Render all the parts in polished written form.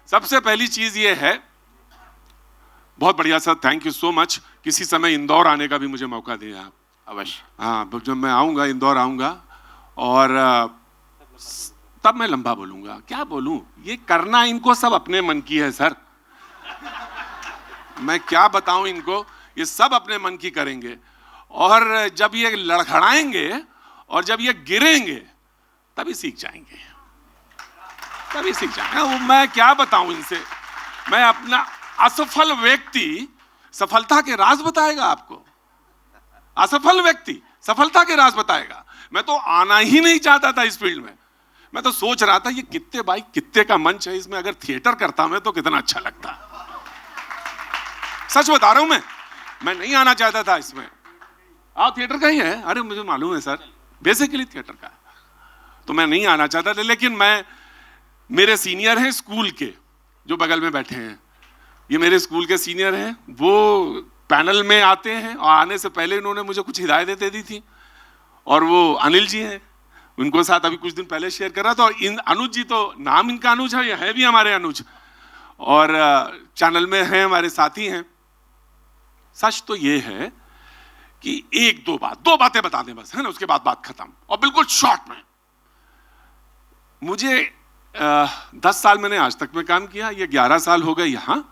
सबसे पहली चीज ये है, बहुत बढ़िया sir, thank you so much. किसी समय इंदौर आने का भी मुझे मौका दें आप। अवश्य। हाँ, जब मैं आऊंगा, इंदौर आऊंगा, और तब मैं लंबा बोलूंगा। क्या बोलूं, ये करना इनको सब अपने मन की है सर। मैं क्या बताऊं इनको, ये सब अपने मन की करेंगे, और जब ये लड़खड़ाएंगे और जब ये गिरेंगे तभी सीख जाएंगे, तभी सीख जाएंगे। वो मैं क्या बताऊं इनसे। मैं अपना असफल व्यक्ति सफलता के राज बताएगा आपको, असफल व्यक्ति सफलता के राज बताएगा। मैं तो आना ही नहीं चाहता था इस फील्ड में। मैं तो सोच रहा था ये कित्ते भाई, कित्ते का मंच है, इसमें अगर थिएटर करता मैं तो कितना अच्छा लगता। सच बता रहा हूं मैं नहीं आना चाहता था इसमें। आप थिएटर का ही है? अरे मुझे मालूम है सर, बेसिकली थिएटर का। तो मैं नहीं आना चाहता था, लेकिन मेरे सीनियर हैं स्कूल के, जो बगल में बैठे हैं, ये मेरे स्कूल के सीनियर हैं। वो पैनल में आते हैं, और आने से पहले इन्होंने मुझे कुछ हिदायतें दे दी थी। और वो अनिल जी हैं, उनको साथ अभी कुछ दिन पहले शेयर कर रहा था। और अनुज जी, तो नाम इनका अनुज है, ये है भी हमारे अनुज, और चैनल में हैं, हमारे साथी हैं। सच तो ये है कि दो बातें बता दें बस, है ना, उसके बाद बात खत्म, और बिल्कुल शॉर्ट में। मुझे 10 साल मैंने आज तक में काम किया, ये 11 साल हो गए यहाँ,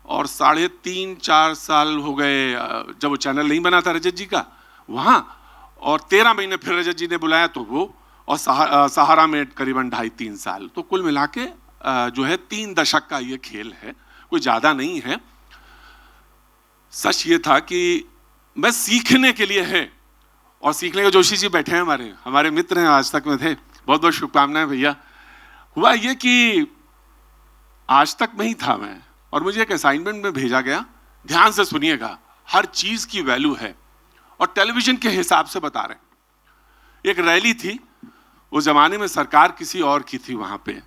और 3.5-4 साल हो गए जब वो चैनल नहीं बना था रजत जी का वहाँ, और 13 महीने फिर रजत जी ने बुलाया तो वो, और सहारा में करीबन 2.5-3 साल। तो कुल मिला के जो है 3 दशक का ये खेल है, कोई ज़्यादा नहीं है। सच ये था कि मैं सीखने के लिए है, और सीखने के जोशी जी बैठे हैं, हमारे मित्र हैं, आज तक में थे। बहुत बहुत शुभकामनाएं भैया। हुआ ये कि आज तक में ही था मैं, और मुझे एक असाइनमेंट में भेजा गया। ध्यान से सुनिएगा, हर चीज की वैल्यू है, और टेलीविजन के हिसाब से बता रहे हैं। एक रैली थी, उस जमाने में सरकार किसी और की थी वहां पे।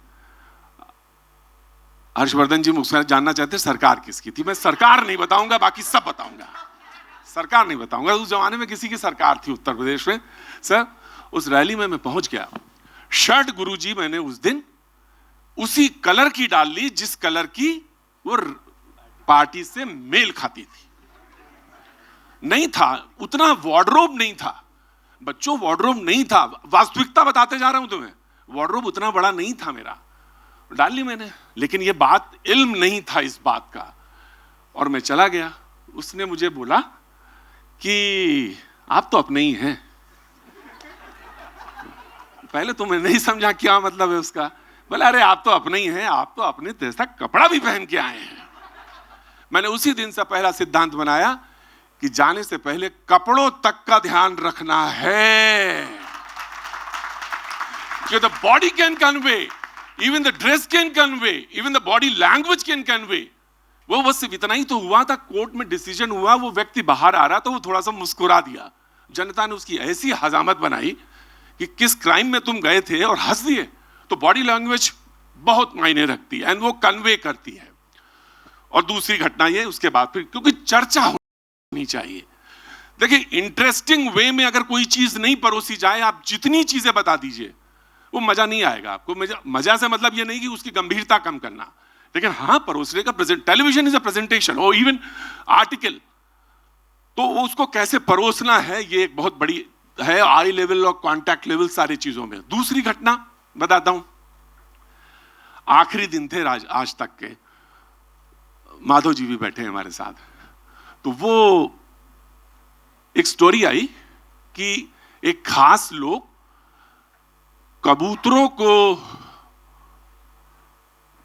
हर्षवर्धन जी मुझसे जानना चाहते सरकार किसकी थी। मैं सरकार नहीं बताऊंगा, बाकी सब बताऊंगा, सरकार नहीं बताऊंगा। उस जमाने में किसी की सरकार थी उत्तर प्रदेश में। सर, उस रैली में मैं पहुंच गया। शर्ट गुरुजी मैंने उस दिन उसी कलर की डाल ली जिस कलर की वो पार्टी से मेल खाती थी। नहीं था उतना वार्डरोब, नहीं था बच्चों, वार्डरोब नहीं था। वास्तविकता बताते जा रहा हूं तुम्हें, वार्डरोब उतना बड़ा नहीं था मेरा। डाल ली मैंने, लेकिन ये बात, इल्म नहीं था इस बात का, और मैं चला गया। उसने मुझे बोला कि आप तो अपने ही हैं। पहले तो मैं नहीं समझा क्या मतलब है उसका। बोला अरे आप तो अपने ही हैं, आप तो अपने जैसा कपड़ा भी पहन के आए हैं। मैंने उसी दिन से पहला सिद्धांत बनाया कि जाने से पहले कपड़ों तक का ध्यान रखना है। The body can convey, even the dress can convey, even the body language can convey. वो बस सिर्फ इतना ही तो हुआ था। कोर्ट में डिसीजन हुआ, वो व्यक्ति बाहर आ रहा था, वो थोड़ा सा मुस्कुरा दिया। जनता ने उसकी ऐसी हजामत बनाई कि किस क्राइम में तुम गए थे, और हंस दिए। तो बॉडी लैंग्वेज बहुत मायने रखती है, एंड वो कन्वे करती है। और दूसरी घटना ये, उसके बाद फिर, क्योंकि चर्चा होनी चाहिए। देखिए, इंटरेस्टिंग वे में अगर कोई चीज नहीं परोसी जाए, आप जितनी चीजें बता दीजिए, वो मजा नहीं आएगा आपको। मजा से मतलब ये नहीं कि उसकी गंभीरता कम करना, लेकिन हाँ, परोसने का टेलीविजन इज अ प्रेजेंटेशन, और इवन आर्टिकल, तो उसको कैसे परोसना है, ये एक बहुत बड़ी है, आई लेवल और कॉन्टैक्ट लेवल, सारी चीजों में। दूसरी घटना बताता हूं। आखिरी दिन थे आज तक के, माधव जी भी बैठे हैं हमारे साथ। तो वो एक स्टोरी आई कि एक खास लोग कबूतरों को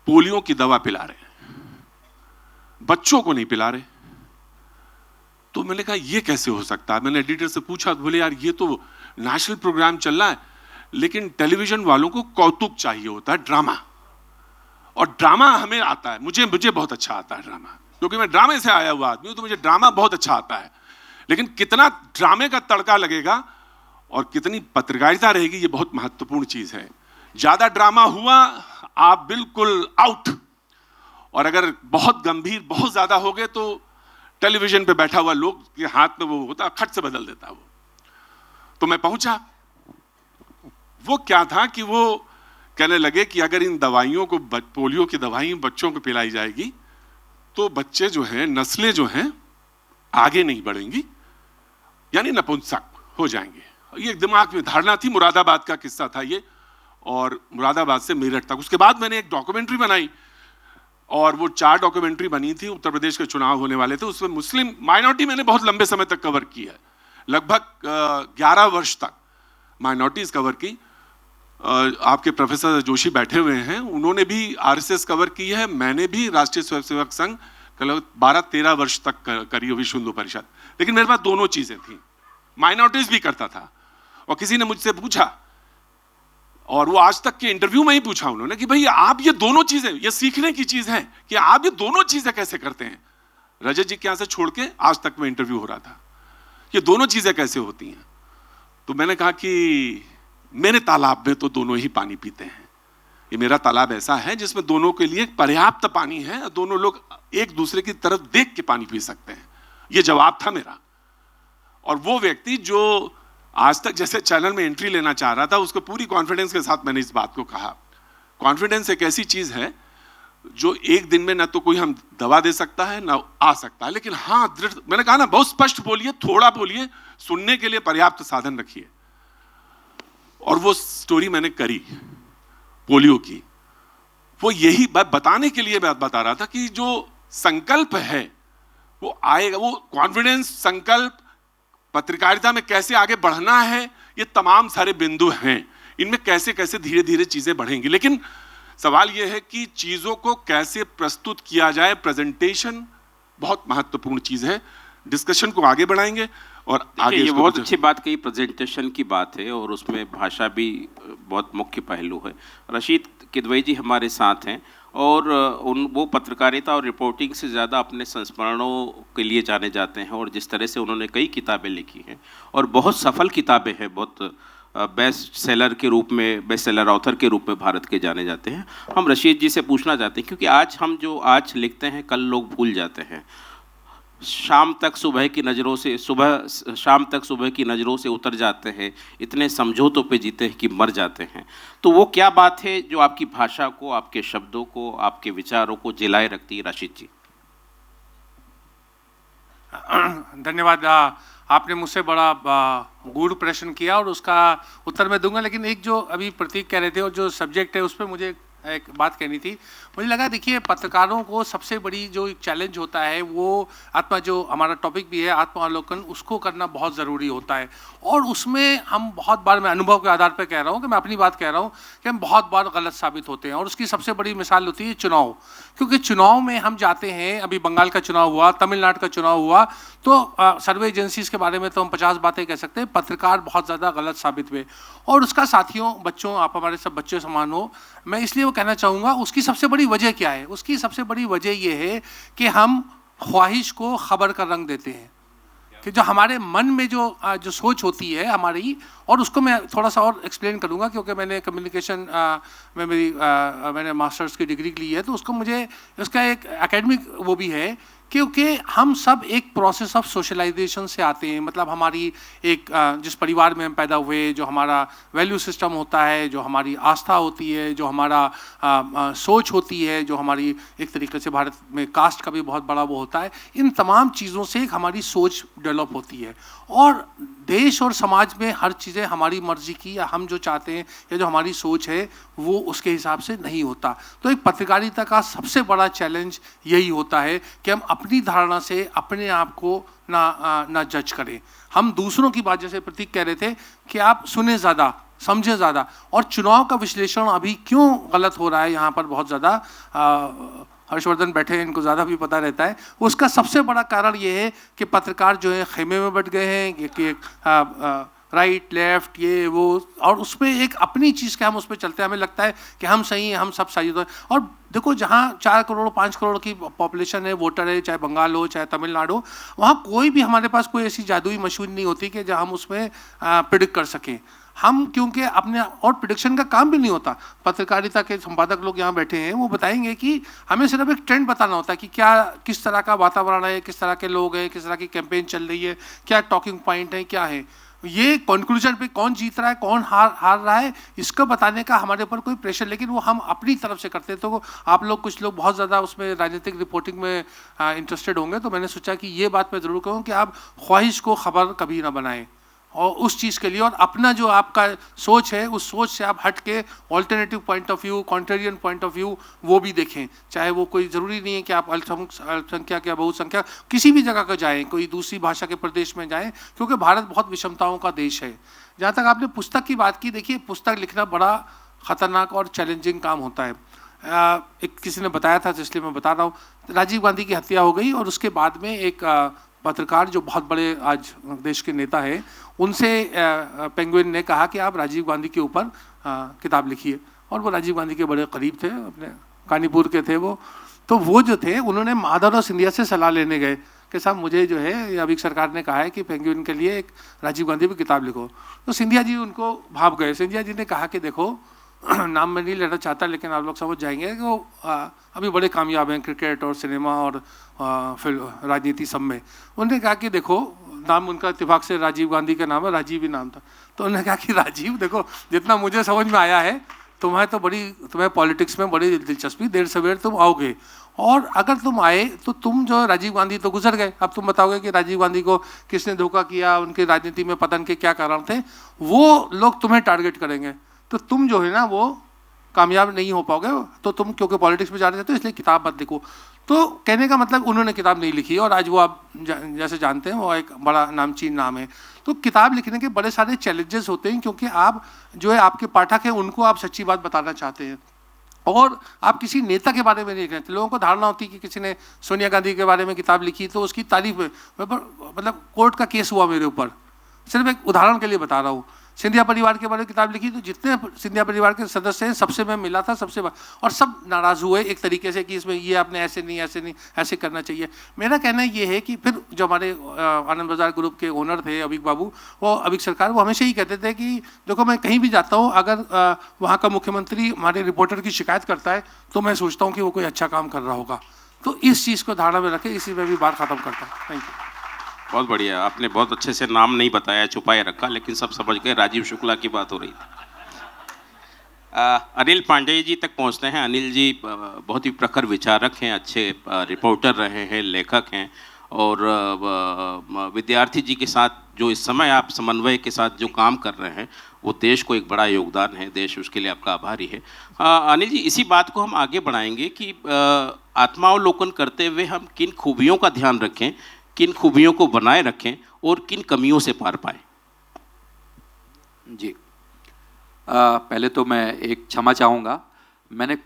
पोलियो की दवा पिला रहे हैं, बच्चों को नहीं पिला रहे। तो मैंने कहा ये कैसे हो सकता है। मैंने एडिटर से पूछा, तो बोले यार ये तो नेशनल प्रोग्राम चल रहा है, लेकिन टेलीविजन वालों को कौतुक चाहिए होता है, ड्रामा। और ड्रामा हमें आता है, मुझे बहुत अच्छा आता है ड्रामा, क्योंकि मैं ड्रामे से आया हुआ आदमी हूं, तो मुझे ड्रामा बहुत अच्छा आता है। लेकिन कितना ड्रामे का तड़का लगेगा और कितनी पत्रकारिता रहेगी, ये बहुत महत्वपूर्ण चीज है। ज्यादा ड्रामा हुआ, आप बिल्कुल आउट। और अगर बहुत गंभीर, बहुत ज्यादा हो गए, तो टेलीविजन पे बैठा हुआ लोग के हाथ में वो होता, खट से बदल देता वो। तो मैं पहुंचा। वो क्या था कि वो कहने लगे कि अगर इन दवाइयों को, पोलियो की दवाई बच्चों को पिलाई जाएगी तो बच्चे जो हैं, नस्लें जो हैं आगे नहीं बढ़ेंगी, यानी नपुंसक हो जाएंगे। ये दिमाग में धारणा थी। मुरादाबाद का किस्सा था ये, और मुरादाबाद से मेरठ तक। उसके बाद मैंने एक डॉक्यूमेंट्री बनाई, और वो 4 डॉक्यूमेंट्री बनी थी। उत्तर प्रदेश के चुनाव होने वाले थे, उसमें मुस्लिम माइनॉरिटी मैंने बहुत लंबे समय तक कवर की है, लगभग 11 वर्ष तक माइनॉरिटीज कवर की। आपके प्रोफेसर जोशी बैठे हुए हैं, उन्होंने भी आरएसएस कवर की है, मैंने भी राष्ट्रीय स्वयंसेवक संघ 12-13 वर्ष तक करी, विश्व हिंदू परिषद। लेकिन मेरे पास दोनों चीजें थी, माइनॉरिटीज भी करता था। और किसी ने मुझसे पूछा, और वो आज तक के इंटरव्यू में ही पूछा उन्होंने कि भाई आप ये दोनों चीजें, ये सीखने की चीज है कि आप ये दोनों चीजें कैसे करते हैं। रजत जी के यहां से छोड़ के आज तक में इंटरव्यू हो रहा था, ये दोनों चीजें कैसे होती हैं। तो मैंने कहा कि मेरे तालाब में तो दोनों ही पानी पीते हैं। ये मेरा तालाब ऐसा है जिसमें दोनों के लिए पर्याप्त पानी है, दोनों लोग एक दूसरे की तरफ देख के पानी पी सकते हैं। ये जवाब था मेरा। और वो व्यक्ति जो आज तक जैसे चैनल में एंट्री लेना चाह रहा था, उसको पूरी कॉन्फिडेंस के साथ मैंने इस बात को कहा। कॉन्फिडेंस एक ऐसी चीज है जो एक दिन में ना तो कोई हम दवा दे सकता है ना आ सकता है, लेकिन हाँ दृढ़, मैंने कहा ना, बहुत स्पष्ट बोलिए, थोड़ा बोलिए, सुनने के लिए पर्याप्त साधन रखिए। और वो स्टोरी मैंने करी पोलियो की। वो यही बात बताने के लिए बात बता रहा था कि जो संकल्प है वो आएगा, वो कॉन्फिडेंस, संकल्प, पत्रकारिता में कैसे आगे बढ़ना है, ये तमाम सारे बिंदु हैं। इनमें कैसे कैसे धीरे धीरे चीजें बढ़ेंगी। लेकिन सवाल यह है कि चीजों को कैसे प्रस्तुत किया जाए। प्रेजेंटेशन बहुत महत्वपूर्ण चीज है। डिस्कशन को आगे बढ़ाएंगे और आगे। ये बहुत अच्छी बात कही, प्रेजेंटेशन की बात है, और उसमें भाषा भी बहुत मुख्य पहलू है। रशीद किदवई जी हमारे साथ हैं, और वो पत्रकारिता और रिपोर्टिंग से ज़्यादा अपने संस्मरणों के लिए जाने जाते हैं, और जिस तरह से उन्होंने कई किताबें लिखी हैं और बहुत सफल किताबें हैं, बहुत बेस्ट सेलर के रूप में, बेस्ट सेलर ऑथर के रूप में भारत के जाने जाते हैं। हम रशीद जी से पूछना चाहते हैं, क्योंकि आज हम जो आज लिखते हैं कल लोग भूल जाते हैं। शाम तक सुबह की नज़रों से, शाम तक सुबह की नज़रों से उतर जाते हैं, इतने समझौतों पे जीते हैं कि मर जाते हैं। तो वो क्या बात है जो आपकी भाषा को, आपके शब्दों को, आपके विचारों को जिलाए रखती है, राशिद जी? धन्यवाद। आपने मुझसे बड़ा गूढ़ प्रश्न किया और उसका उत्तर मैं दूंगा, लेकिन एक जो अभी प्रतीक कह रहे थे और जो सब्जेक्ट है उस पर मुझे एक बात कहनी थी। मुझे लगा, देखिए, पत्रकारों को सबसे बड़ी जो चैलेंज होता है वो जो हमारा टॉपिक भी है, आत्मावलोकन, उसको करना बहुत ज़रूरी होता है। और उसमें हम बहुत बार, मैं अनुभव के आधार पर कह रहा हूँ, कि मैं अपनी बात कह रहा हूँ, कि हम बहुत बार गलत साबित होते हैं। और उसकी सबसे बड़ी मिसाल होती है चुनाव। क्योंकि चुनाव में हम जाते हैं, अभी बंगाल का चुनाव हुआ, तमिलनाडु का चुनाव हुआ, तो सर्वे एजेंसीज के बारे में तो हम 50 बातें कह सकते हैं, पत्रकार बहुत ज़्यादा गलत साबित हुए। और उसका साथियों, बच्चों, आप हमारे सब बच्चे समान हो, मैं इसलिए वो कहना चाहूँगा, उसकी सबसे बड़ी वजह क्या है? उसकी सबसे बड़ी वजह ये है कि हम ख्वाहिश को खबर का रंग देते हैं, कि जो हमारे मन में जो सोच होती है हमारी, और उसको मैं थोड़ा सा और एक्सप्लेन करूँगा, क्योंकि मैंने कम्युनिकेशन में मैंने मास्टर्स की डिग्री ली है, तो उसको मुझे उसका एक एकेडमिक वो भी है, क्योंकि हम सब एक प्रोसेस ऑफ सोशलाइजेशन से आते हैं। मतलब हमारी एक जिस परिवार में हम पैदा हुए, जो हमारा वैल्यू सिस्टम होता है, जो हमारी आस्था होती है, जो हमारा सोच होती है, जो हमारी एक तरीके से भारत में कास्ट का भी बहुत बड़ा वो होता है, इन तमाम चीज़ों से एक हमारी सोच डेवलप होती है। और देश और समाज में हर चीज़ें हमारी मर्जी की, या हम जो चाहते हैं, या जो हमारी सोच है, वो उसके हिसाब से नहीं होता। तो एक पत्रकारिता का सबसे बड़ा चैलेंज यही होता है कि हम अपनी धारणा से अपने आप को ना जज करें। हम दूसरों की बात, जैसे प्रतीक कह रहे थे कि आप सुने ज़्यादा, समझे ज़्यादा। और चुनाव का विश्लेषण अभी क्यों गलत हो रहा है यहाँ पर बहुत ज़्यादा, हर्षवर्धन बैठे हैं, इनको ज़्यादा भी पता रहता है। उसका सबसे बड़ा कारण ये है कि पत्रकार जो है खेमे में बैठ गए हैं, कि राइट लेफ्ट ये वो, और उस पर एक अपनी चीज़ के हम उस पर चलते हैं। हमें लगता है कि हम सही हैं, हम सब सही हैं। और देखो, जहाँ 4 करोड़ 5 करोड़ की पॉपुलेशन है, वोटर है, चाहे बंगाल हो चाहे तमिलनाडु हो, वहाँ कोई भी, हमारे पास कोई ऐसी जादुई मशीन नहीं होती कि जहाँ हम उसमें प्रिडिक्ट कर सकें। हम क्योंकि अपने, और प्रिडिक्शन का काम भी नहीं होता। पत्रकारिता के संपादक लोग यहाँ बैठे हैं, वो बताएंगे कि हमें सिर्फ एक ट्रेंड बताना होता है कि क्या, किस तरह का वातावरण है, किस तरह के लोग हैं, किस तरह की कैंपेन चल रही है, क्या टॉकिंग पॉइंट है, क्या है। ये कंक्लूजन पे कौन जीत रहा है कौन हार रहा है इसको बताने का हमारे ऊपर कोई प्रेशर, लेकिन वो हम अपनी तरफ से करते। तो आप लोग कुछ लोग बहुत ज़्यादा उसमें राजनीतिक रिपोर्टिंग में इंटरेस्टेड होंगे, तो मैंने सोचा कि ये बात मैं ज़रूर कहूँ कि आप ख्वाहिश को खबर कभी ना बनाएं और उस चीज़ के लिए, और अपना जो आपका सोच है उस सोच से आप हट के alternative point of view, contrarian point of view वो भी देखें। चाहे वो कोई ज़रूरी नहीं है कि आप अल्पसंख्यक या बहुसंख्यक किसी भी जगह का जाएं, कोई दूसरी भाषा के प्रदेश में जाएं, क्योंकि भारत बहुत विषमताओं का देश है। जहाँ तक आपने पुस्तक की बात की, देखिए पुस्तक लिखना बड़ा ख़तरनाक और चैलेंजिंग काम होता है। एक किसी ने बताया था, इसलिए मैं बता रहा हूँ। राजीव गांधी की हत्या हो गई और उसके बाद में एक पत्रकार जो बहुत बड़े आज देश के नेता है, उनसे पेंगुइन ने कहा कि आप राजीव गांधी के ऊपर किताब लिखिए, और वो राजीव गांधी के बड़े करीब थे, अपने कानीपुर के थे वो। तो वो जो थे उन्होंने माधवराव सिंधिया से सलाह लेने गए कि साहब मुझे जो है अभी सरकार ने कहा है कि पेंगुइन के लिए एक राजीव गांधी पर किताब लिखो। तो सिंधिया जी उनको भाप गए। सिंधिया जी ने कहा कि देखो नाम मैं नहीं लेना चाहता, लेकिन आप लोग समझ जाएंगे कि वो अभी बड़े कामयाब हैं क्रिकेट और सिनेमा और फिल्म राजनीति सब में। उन्होंने कहा कि देखो, नाम उनका इत्तेफाक से राजीव गांधी का नाम है, राजीव ही नाम था। तो उन्होंने कहा कि राजीव देखो, जितना मुझे समझ में आया है तुम्हें पॉलिटिक्स में बड़ी दिलचस्पी, देर सवेर तुम आओगे, और अगर तुम आए तो तुम जो राजीव गांधी तो गुजर गए, अब तुम बताओगे कि राजीव गांधी को किसने धोखा किया, उनके राजनीति में पतन के क्या कारण थे, वो लोग तुम्हें टारगेट करेंगे, तो तुम जो है ना वो कामयाब नहीं हो पाओगे। तो तुम क्योंकि पॉलिटिक्स में जा रहे थे तो इसलिए किताब मत लिखो। तो कहने का मतलब उन्होंने किताब नहीं लिखी, और आज वो आप जैसे जानते हैं वो एक बड़ा नामचीन नाम है। तो किताब लिखने के बड़े सारे चैलेंजेस होते हैं, क्योंकि आप जो है आपके पाठक हैं उनको आप सच्ची बात बताना चाहते हैं, और आप किसी नेता के बारे में नहीं लिख रहे। लोगों को धारणा होती है कि किसी ने सोनिया गांधी के बारे में किताब लिखी तो उसकी तारीफ में, मतलब कोर्ट का केस हुआ मेरे ऊपर, सिर्फ एक उदाहरण के लिए बता रहा हूँ। सिंधिया परिवार के बारे में किताब लिखी तो जितने सिंधिया परिवार के सदस्य हैं सबसे मैं मिला था, सबसे और सब नाराज़ हुए एक तरीके से कि इसमें ये आपने ऐसे नहीं ऐसे करना चाहिए। मेरा कहना ये है कि फिर जो हमारे आनंद बाजार ग्रुप के ओनर थे अभिक बाबू, वो अभिक सरकार, वो हमेशा ही कहते थे कि देखो मैं कहीं भी जाता हूँ, अगर वहाँ का मुख्यमंत्री हमारे रिपोर्टर की शिकायत करता है तो मैं सोचता हूँ कि वो कोई अच्छा काम कर रहा होगा। तो इस चीज़ को धारणा में रखे, इसी में भी बात ख़त्म करता हूँ। Thank you. बहुत बढ़िया, आपने बहुत अच्छे से नाम नहीं बताया, छुपाए रखा, लेकिन सब समझ गए राजीव शुक्ला की बात हो रही थी। अनिल पांडे जी तक पहुंचते हैं। अनिल जी बहुत ही प्रखर विचारक हैं, अच्छे रिपोर्टर रहे हैं, लेखक हैं, और विद्यार्थी जी के साथ जो इस समय आप समन्वय के साथ जो काम कर रहे हैं वो देश को एक बड़ा योगदान है, देश उसके लिए आपका आभारी है। अनिल जी, इसी बात को हम आगे बढ़ाएंगे कि आत्मावलोकन करते हुए हम किन खूबियों का ध्यान रखें, किन खूबियों को बनाए रखें और किन कमियों से पार पाएं। जी, पहले तो मैं एक क्षमा चाहूँगा, मैंने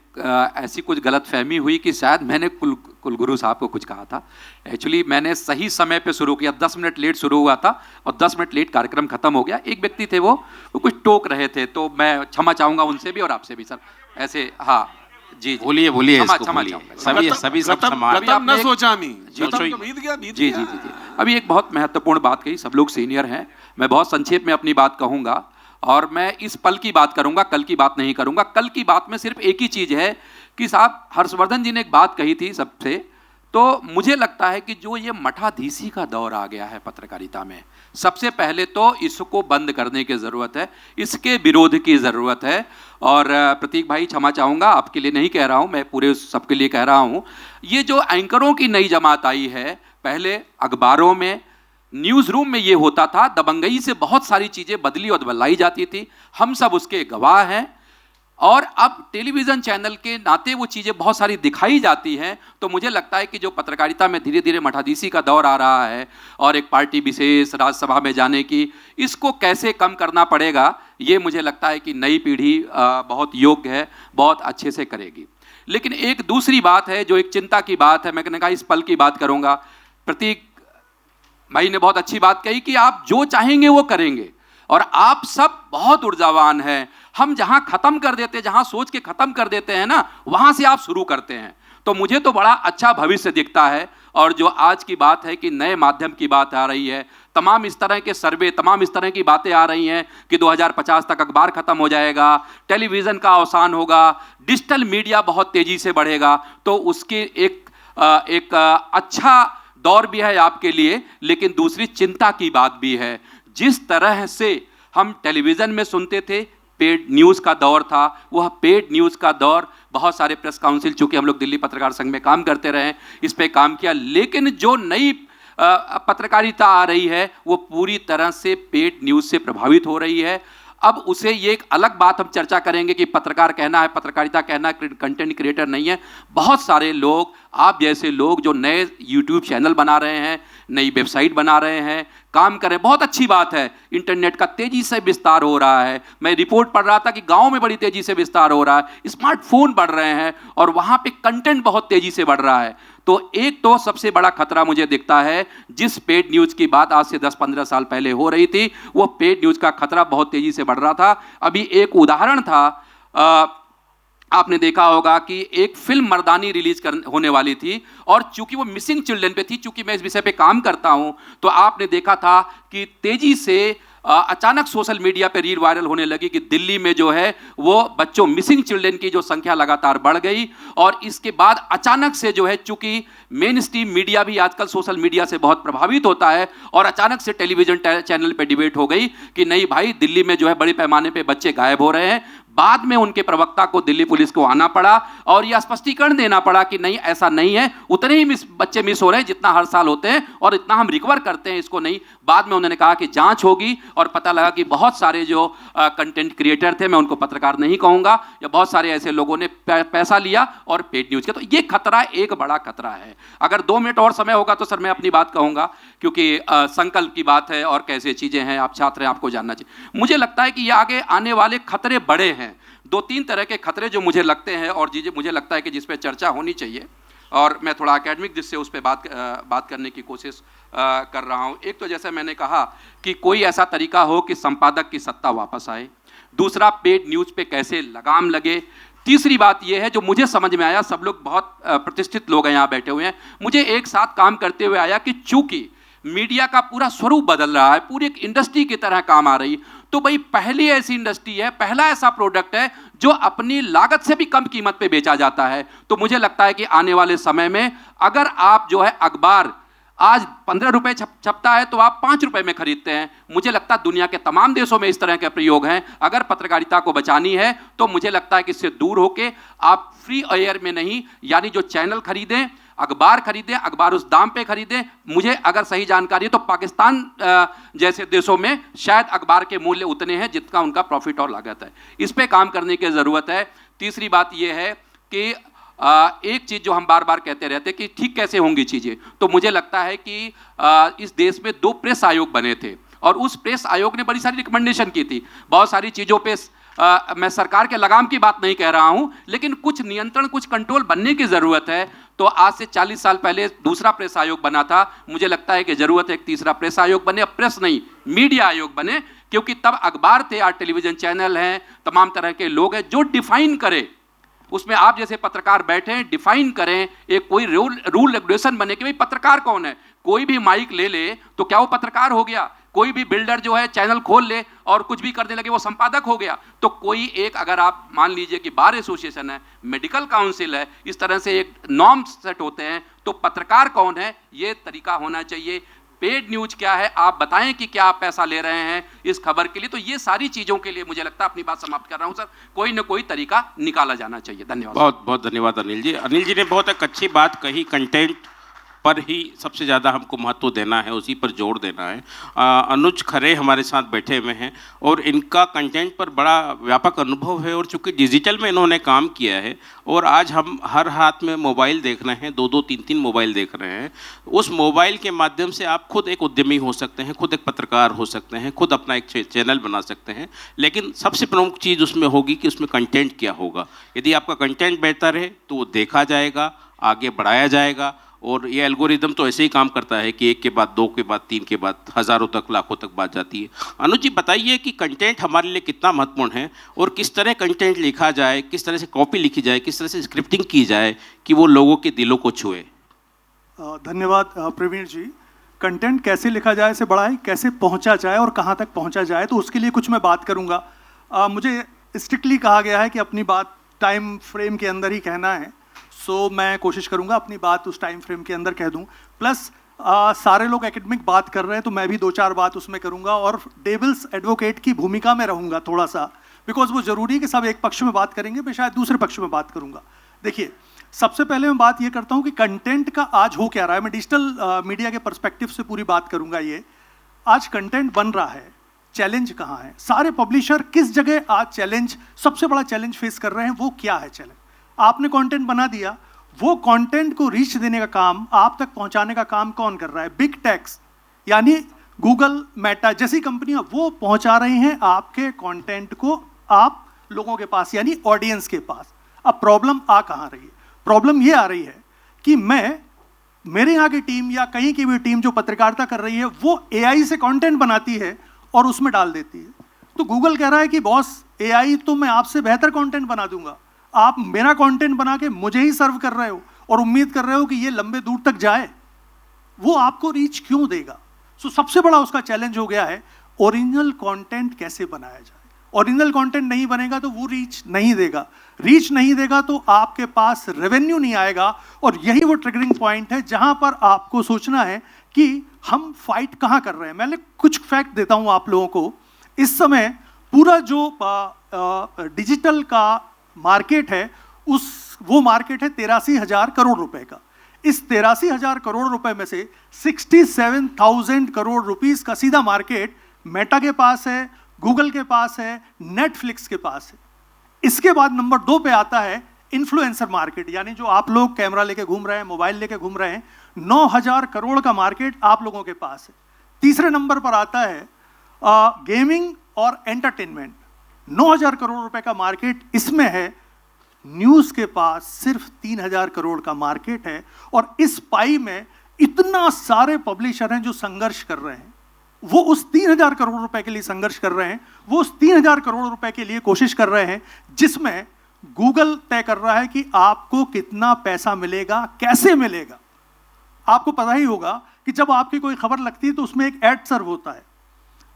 ऐसी कुछ गलतफहमी हुई कि शायद मैंने कुलगुरु साहब को कुछ कहा था। एक्चुअली मैंने सही समय पे शुरू किया, 10 मिनट लेट शुरू हुआ था और 10 मिनट लेट कार्यक्रम खत्म हो गया। एक व्यक्ति थे वो कुछ टोक रहे थे, तो मैं क्षमा चाहूँगा उनसे भी और आपसे भी सर। ऐसे हाँ जी, बोलिए क्षमा चाहूँगा। सभी सब समान न सोचा नहीं, जी। अभी एक बहुत महत्वपूर्ण बात कही, सब लोग सीनियर हैं, मैं बहुत संक्षेप में अपनी बात कहूँगा और मैं इस पल की बात करूँगा, कल की बात नहीं करूँगा। कल की बात में सिर्फ एक ही चीज़ है कि साहब हर्षवर्धन जी ने एक बात कही थी सबसे, तो मुझे लगता है कि जो ये मठाधीशी का दौर आ गया है पत्रकारिता में, सबसे पहले तो इसको बंद करने की ज़रूरत है, इसके विरोध की ज़रूरत है। और प्रतीक भाई क्षमा चाहूँगा, आपके लिए नहीं कह रहा हूँ, मैं पूरे सबके लिए कह रहा हूँ। ये जो एंकरों की नई जमात आई है, पहले अखबारों में न्यूज़ रूम में ये होता था, दबंगई से बहुत सारी चीज़ें बदली और बदलाई जाती थी, हम सब उसके गवाह हैं। और अब टेलीविज़न चैनल के नाते वो चीज़ें बहुत सारी दिखाई जाती हैं। तो मुझे लगता है कि जो पत्रकारिता में धीरे धीरे मठाधीशी का दौर आ रहा है और एक पार्टी विशेष राज्यसभा में जाने की, इसको कैसे कम करना पड़ेगा, ये मुझे लगता है कि नई पीढ़ी बहुत योग्य है, बहुत अच्छे से करेगी। लेकिन एक दूसरी बात है जो एक चिंता की बात है, मैंने कहा इस पल की बात करूँगा। प्रतीक भाई ने बहुत अच्छी बात कही कि आप जो चाहेंगे वो करेंगे, और आप सब बहुत ऊर्जावान हैं। हम जहां खत्म कर देते हैं, जहां सोच के खत्म कर देते हैं ना, वहां से आप शुरू करते हैं। तो मुझे तो बड़ा अच्छा भविष्य दिखता है। और जो आज की बात है कि नए माध्यम की बात आ रही है, तमाम इस तरह के सर्वे, तमाम इस तरह की बातें आ रही हैं कि 2050 तक अखबार खत्म हो जाएगा, टेलीविज़न का अवसान होगा, डिजिटल मीडिया बहुत तेज़ी से बढ़ेगा। तो उसके एक अच्छा दौर भी है आपके लिए, लेकिन दूसरी चिंता की बात भी है। जिस तरह से हम टेलीविज़न में सुनते थे, पेड न्यूज़ का दौर था, वह पेड न्यूज़ का दौर, बहुत सारे प्रेस काउंसिल, चूंकि हम लोग दिल्ली पत्रकार संघ में काम करते रहे, इस पे काम किया, लेकिन जो नई पत्रकारिता आ रही है वो पूरी तरह से पेड न्यूज़ से प्रभावित हो रही है। अब उसे ये एक अलग बात हम चर्चा करेंगे कि पत्रकार कहना है, पत्रकारिता कहना है, कंटेंट क्रिएटर नहीं है। बहुत सारे लोग, आप जैसे लोग जो नए यूट्यूब चैनल बना रहे हैं, नई वेबसाइट बना रहे हैं, काम कर रहे हैं, बहुत अच्छी बात है। इंटरनेट का तेजी से विस्तार हो रहा है। मैं रिपोर्ट पढ़ रहा था कि गांव में बड़ी तेजी से विस्तार हो रहा है, स्मार्टफोन बढ़ रहे हैं और वहां पे कंटेंट बहुत तेजी से बढ़ रहा है। तो एक तो सबसे बड़ा खतरा मुझे दिखता है, जिस पेड न्यूज़ की बात आज से 10-15 साल पहले हो रही थी, वो पेड न्यूज़ का खतरा बहुत तेजी से बढ़ रहा था। अभी एक उदाहरण था, आपने देखा होगा कि एक फिल्म मर्दानी रिलीज होने वाली थी और चूंकि वो मिसिंग चिल्ड्रन पे थी, चूंकि मैं इस विषय पे काम करता हूं, तो आपने देखा था कि तेजी से अचानक सोशल मीडिया पे रील वायरल होने लगी कि दिल्ली में जो है वो बच्चों, मिसिंग चिल्ड्रन की जो संख्या लगातार बढ़ गई। और इसके बाद अचानक से जो है, चूंकि मेन स्ट्रीम मीडिया भी आजकल सोशल मीडिया से बहुत प्रभावित होता है, और अचानक से टेलीविजन चैनल पे डिबेट हो गई कि नहीं भाई, दिल्ली में जो है बड़े पैमाने पे बच्चे गायब हो रहे हैं। बाद में उनके प्रवक्ता को, दिल्ली पुलिस को आना पड़ा और यह स्पष्टीकरण देना पड़ा कि नहीं, ऐसा नहीं है, उतने ही बच्चे मिस हो रहे हैं जितना हर साल होते हैं और इतना हम रिकवर करते हैं, इसको नहीं। बाद में उन्होंने कहा कि जांच होगी और पता लगा कि बहुत सारे जो कंटेंट क्रिएटर थे, मैं उनको पत्रकार नहीं कहूंगा, या बहुत सारे ऐसे लोगों ने पैसा लिया और पेड न्यूज़ किया। तो ये खतरा एक बड़ा खतरा है। अगर 2 मिनट और समय होगा तो सर मैं अपनी बात कहूंगा, क्योंकि संकल्प की बात है और कैसे चीज़ें हैं, आप छात्र हैं, आपको जानना चाहिए। मुझे लगता है कि ये आगे आने वाले खतरे बड़े हैं। 2-3 तरह के खतरे जो मुझे लगते हैं और चीज़ें मुझे लगता है कि जिस पे चर्चा होनी चाहिए, और मैं थोड़ा एकेडमिक जिससे उस पर बात करने की कोशिश कर रहा हूँ। एक तो जैसे मैंने कहा कि कोई ऐसा तरीका हो कि संपादक की सत्ता वापस आए। दूसरा, पेड न्यूज़ पे कैसे लगाम लगे। तीसरी बात यह है, जो मुझे समझ में आया, सब लोग बहुत प्रतिष्ठित लोग हैं यहाँ बैठे हुए हैं, मुझे एक साथ काम करते हुए आया कि चूंकि मीडिया का पूरा स्वरूप बदल रहा है, पूरी एक इंडस्ट्री की तरह काम आ रही, तो भाई पहली ऐसी इंडस्ट्री है, पहला ऐसा प्रोडक्ट है जो अपनी लागत से भी कम कीमत पे बेचा जाता है। तो मुझे लगता है कि आने वाले समय में अगर आप जो है अखबार आज 15 रुपए छपता है तो आप 5 रुपए में खरीदते हैं। मुझे लगता है दुनिया के तमाम देशों में इस तरह के प्रयोग हैं। अगर पत्रकारिता को बचानी है तो मुझे लगता है कि इससे दूर होके आप फ्री एयर में नहीं, यानी जो चैनल खरीदें, अखबार खरीदें, अखबार उस दाम पे खरीदें। मुझे अगर सही जानकारी है तो पाकिस्तान जैसे देशों में शायद अखबार के मूल्य उतने हैं जितना उनका प्रॉफिट और लागत है। इस पे काम करने की ज़रूरत है। तीसरी बात यह है कि एक चीज़ जो हम बार बार कहते रहते हैं कि ठीक कैसे होंगी चीज़ें, तो मुझे लगता है कि इस देश में 2 प्रेस आयोग बने थे और उस प्रेस आयोग ने बड़ी सारी रिकमेंडेशन की थी। बहुत सारी चीज़ों पे मैं सरकार के लगाम की बात नहीं कह रहा हूं, लेकिन कुछ नियंत्रण, कुछ कंट्रोल बनने की ज़रूरत है। तो आज से 40 साल पहले दूसरा प्रेस आयोग बना था, मुझे लगता है कि ज़रूरत है एक तीसरा प्रेस आयोग बने। अब प्रेस नहीं, मीडिया आयोग बने, क्योंकि तब अखबार थे, आज टेलीविज़न चैनल हैं, तमाम तरह के लोग हैं जो डिफाइन करे, उसमें आप जैसे पत्रकार बैठे हैं, डिफाइन करें, एक कोई रूल रेगुलेशन बने कि भाई पत्रकार कौन है। कोई भी माइक ले ले तो क्या वो पत्रकार हो गया? कोई भी बिल्डर जो है चैनल खोल ले और कुछ भी करने लगे वो संपादक हो गया? तो कोई एक, अगर आप मान लीजिए कि बार एसोसिएशन है, मेडिकल काउंसिल है, इस तरह से एक नॉर्म सेट होते हैं, तो पत्रकार कौन है ये तरीका होना चाहिए। पेड न्यूज क्या है, आप बताएं कि क्या आप पैसा ले रहे हैं इस खबर के लिए। तो ये सारी चीज़ों के लिए मुझे लगता है, अपनी बात समाप्त कर रहा हूं सर, कोई ना कोई तरीका निकाला जाना चाहिए। धन्यवाद। बहुत बहुत धन्यवाद अनिल जी। अनिल जी ने बहुत एक अच्छी बात कही, कंटेंट पर ही सबसे ज़्यादा हमको महत्व देना है, उसी पर जोर देना है। अनुज खरे हमारे साथ बैठे हुए हैं और इनका कंटेंट पर बड़ा व्यापक अनुभव है, और चूंकि डिजिटल में इन्होंने काम किया है और आज हम हर हाथ में मोबाइल देख रहे हैं, 2-2, 3-3 मोबाइल देख रहे हैं। उस मोबाइल के माध्यम से आप खुद एक उद्यमी हो सकते हैं, खुद एक पत्रकार हो सकते हैं, खुद अपना एक चैनल बना सकते हैं, लेकिन सबसे प्रमुख चीज़ उसमें होगी कि उसमें कंटेंट क्या होगा। यदि आपका कंटेंट बेहतर है तो वो देखा जाएगा, आगे बढ़ाया जाएगा, और ये एल्गोरिदम तो ऐसे ही काम करता है कि 1 के बाद 2 के बाद 3 के बाद हज़ारों तक, लाखों तक बात जाती है। अनुज जी बताइए कि कंटेंट हमारे लिए कितना महत्वपूर्ण है और किस तरह कंटेंट लिखा जाए, किस तरह से कॉपी लिखी जाए, किस तरह से स्क्रिप्टिंग की जाए कि वो लोगों के दिलों को छुए। धन्यवाद प्रवीण जी। कंटेंट कैसे लिखा जाए से बड़ा है कैसे पहुंचा जाए और कहां तक पहुंचा जाए, तो उसके लिए कुछ मैं बात करूंगा। मुझे स्ट्रिक्टली कहा गया है कि अपनी बात टाइम फ्रेम के अंदर ही कहना है, सो मैं कोशिश करूंगा अपनी बात उस टाइम फ्रेम के अंदर कह दूं। प्लस सारे लोग एकेडमिक बात कर रहे हैं तो मैं भी 2-4 बात उसमें करूंगा और डेविल्स एडवोकेट की भूमिका में रहूंगा थोड़ा सा, बिकॉज वो जरूरी है कि सब एक पक्ष में बात करेंगे, मैं शायद दूसरे पक्ष में बात करूंगा। देखिए, सबसे पहले मैं बात ये करता हूं कि कंटेंट का आज हो क्या रहा है। मैं डिजिटल मीडिया के पर्सपेक्टिव से पूरी बात करूंगा। ये आज कंटेंट बन रहा है, चैलेंज कहाँ है, सारे पब्लिशर किस जगह आज चैलेंज, सबसे बड़ा चैलेंज फेस कर रहे हैं, वो क्या है चैलेंज। आपने कंटेंट बना दिया, वो कंटेंट को रीच देने का काम, आप तक पहुंचाने का काम कौन कर रहा है? बिग टेक्स यानी गूगल, मेटा जैसी कंपनियां, वो पहुंचा रही हैं आपके कंटेंट को आप लोगों के पास यानी ऑडियंस के पास। अब प्रॉब्लम आ कहाँ रही है? प्रॉब्लम ये आ रही है कि मेरे यहाँ की टीम या कहीं की भी टीम जो पत्रकारिता कर रही है, वो एआई से कंटेंट बनाती है और उसमें डाल देती है। तो गूगल कह रहा है कि बॉस, एआई तो मैं आपसे बेहतर कंटेंट बना दूंगा, आप मेरा कंटेंट बना के मुझे ही सर्व कर रहे हो और उम्मीद कर रहे हो कि ये लंबे दूर तक जाए, वो आपको रीच क्यों देगा? सो सबसे बड़ा उसका चैलेंज हो गया है ओरिजिनल कंटेंट कैसे बनाया जाए। ओरिजिनल कंटेंट नहीं बनेगा तो वो रीच नहीं देगा, रीच नहीं देगा तो आपके पास रेवेन्यू नहीं आएगा। और यही वो ट्रिगरिंग पॉइंट है जहां पर आपको सोचना है कि हम फाइट कहां कर रहे हैं। मैं कुछ फैक्ट देता हूं आप लोगों को। इस समय पूरा जो डिजिटल का मार्केट है, वो मार्केट है 83,000 करोड़ रुपए का। इस 83,000 करोड़ रुपए में से 67,000 करोड़ रुपीस का सीधा मार्केट मेटा के पास है, गूगल के पास है, नेटफ्लिक्स के पास है। इसके बाद नंबर 2 पे आता है इन्फ्लुएंसर मार्केट, यानी जो आप लोग कैमरा लेके घूम रहे हैं, मोबाइल लेके घूम रहे हैं, 9,000 करोड़ का मार्केट आप लोगों के पास है। तीसरे नंबर पर आता है गेमिंग और एंटरटेनमेंट, 9,000 करोड़ रुपए का मार्केट इसमें है। न्यूज के पास सिर्फ 3,000 करोड़ का मार्केट है। और इस पाई में इतना सारे पब्लिशर हैं जो संघर्ष कर रहे हैं। वो उस 3,000 करोड़ रुपए के लिए संघर्ष कर रहे हैं, वो उस 3,000 करोड़ रुपए के लिए कोशिश कर रहे हैं, जिसमें गूगल तय कर रहा है कि आपको कितना पैसा मिलेगा, कैसे मिलेगा। आपको पता ही होगा कि जब आपकी कोई खबर लगती है तो उसमें एक ऐड सर्व होता है।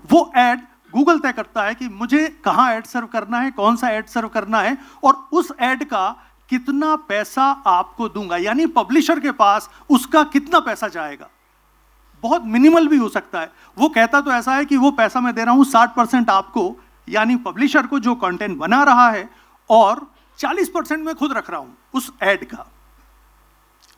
वो ऐड गूगल तय करता है कि मुझे कहां ऐड सर्व करना है, कौन सा ऐड सर्व करना है, और उस ऐड का कितना पैसा आपको दूंगा, यानी पब्लिशर के पास उसका कितना पैसा जाएगा। बहुत मिनिमल भी हो सकता है। वो कहता तो ऐसा है कि वो पैसा मैं दे रहा हूं 60% आपको, यानी पब्लिशर को जो कंटेंट बना रहा है, और 40% मैं खुद रख रहा हूं उस ऐड का।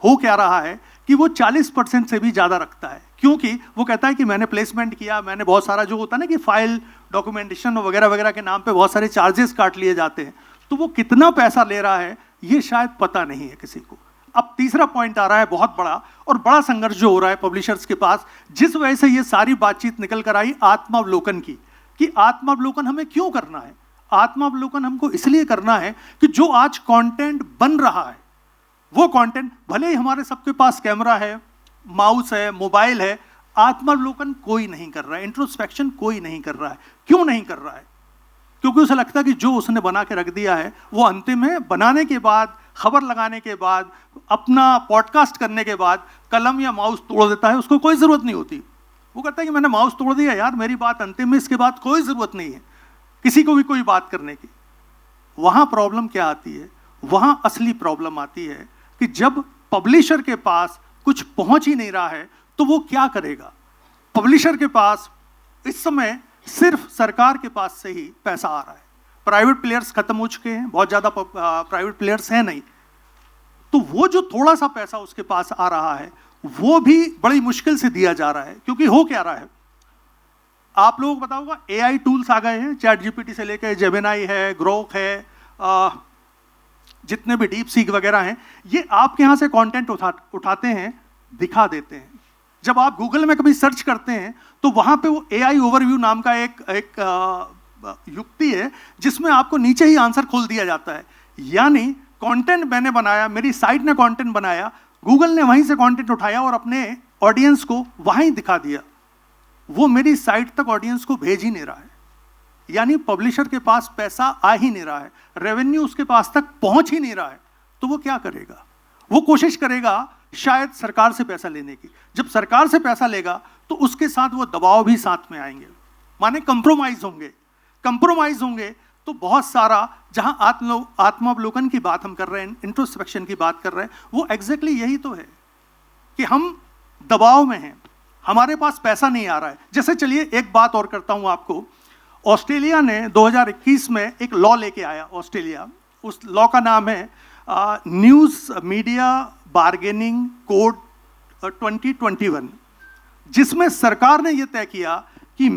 हो क्या रहा है कि वो 40% से भी ज्यादा रखता है, क्योंकि वो कहता है कि मैंने प्लेसमेंट किया, मैंने बहुत सारा जो होता है ना कि फाइल डॉक्यूमेंटेशन वगैरह वगैरह के नाम पे बहुत सारे चार्जेस काट लिए जाते हैं। तो वो कितना पैसा ले रहा है ये शायद पता नहीं है किसी को। अब तीसरा पॉइंट आ रहा है बहुत बड़ा, और बड़ा संघर्ष जो हो रहा है पब्लिशर्स के पास, जिस वजह से ये सारी बातचीत निकल कर आई आत्मावलोकन की, कि आत्मावलोकन हमें क्यों करना है। आत्मावलोकन हमको इसलिए करना है कि जो आज कंटेंट बन रहा है, वो कंटेंट भले ही हमारे सबके पास कैमरा है, माउस है, मोबाइल है, आत्मावलोकन कोई नहीं कर रहा है, इंट्रोस्पेक्शन कोई नहीं कर रहा है। क्यों नहीं कर रहा है? क्योंकि उसे लगता है कि जो उसने बना के रख दिया है वो अंतिम है। बनाने के बाद, खबर लगाने के बाद, अपना पॉडकास्ट करने के बाद कलम या माउस तोड़ देता है, उसको कोई ज़रूरत नहीं होती। वो कहता है कि मैंने माउस तोड़ दिया यार, मेरी बात अंतिम है, इसके बाद कोई ज़रूरत नहीं है किसी को भी कोई बात करने की। वहाँ प्रॉब्लम क्या आती है? वहाँ असली प्रॉब्लम आती है कि जब पब्लिशर के पास कुछ पहुँच ही नहीं रहा है तो वो क्या करेगा। पब्लिशर के पास इस समय सिर्फ सरकार के पास से ही पैसा आ रहा है। प्राइवेट प्लेयर्स खत्म हो चुके हैं, बहुत ज़्यादा प्राइवेट प्लेयर्स हैं नहीं। तो वो जो थोड़ा सा पैसा उसके पास आ रहा है वो भी बड़ी मुश्किल से दिया जा रहा है। क्योंकि हो क्या रहा है, आप लोगों को पता होगा एआई टूल्स आ गए हैं, चैट जीपीटी से लेकर जेमिनाई है, ग्रोक है, जितने भी डीप सीक वगैरह हैं, ये आपके यहाँ से कंटेंट उठाते हैं, दिखा देते हैं। जब आप गूगल में कभी सर्च करते हैं तो वहाँ पे वो एआई ओवरव्यू नाम का एक युक्ति है जिसमें आपको नीचे ही आंसर खोल दिया जाता है। यानी कंटेंट मैंने बनाया, मेरी साइट ने कंटेंट बनाया, गूगल ने वहीं से कंटेंट उठाया और अपने ऑडियंस को वहीं दिखा दिया। वो मेरी साइट तक ऑडियंस को भेज ही नहीं रहा है, यानी पब्लिशर के पास पैसा आ ही नहीं रहा है, रेवेन्यू उसके पास तक पहुंच ही नहीं रहा है। तो वो क्या करेगा? वो कोशिश करेगा शायद सरकार से पैसा लेने की। जब सरकार से पैसा लेगा तो उसके साथ वो दबाव भी साथ में आएंगे, माने कंप्रोमाइज होंगे। कंप्रोमाइज होंगे तो बहुत सारा, जहां आत्मावलोकन की बात हम कर रहे हैं, इंट्रोस्पेक्शन की बात कर रहे हैं, वो एग्जैक्टली यही तो है कि हम दबाव में हैं, हमारे पास पैसा नहीं आ रहा है। जैसे चलिए एक बात और करता हूं आपको, ऑस्ट्रेलिया ने 2021 में एक लॉ लेके आया ऑस्ट्रेलिया, उस लॉ का नाम है न्यूज़ मीडिया बार्गेनिंग कोड 2021, जिसमें सरकार ने यह तय किया कि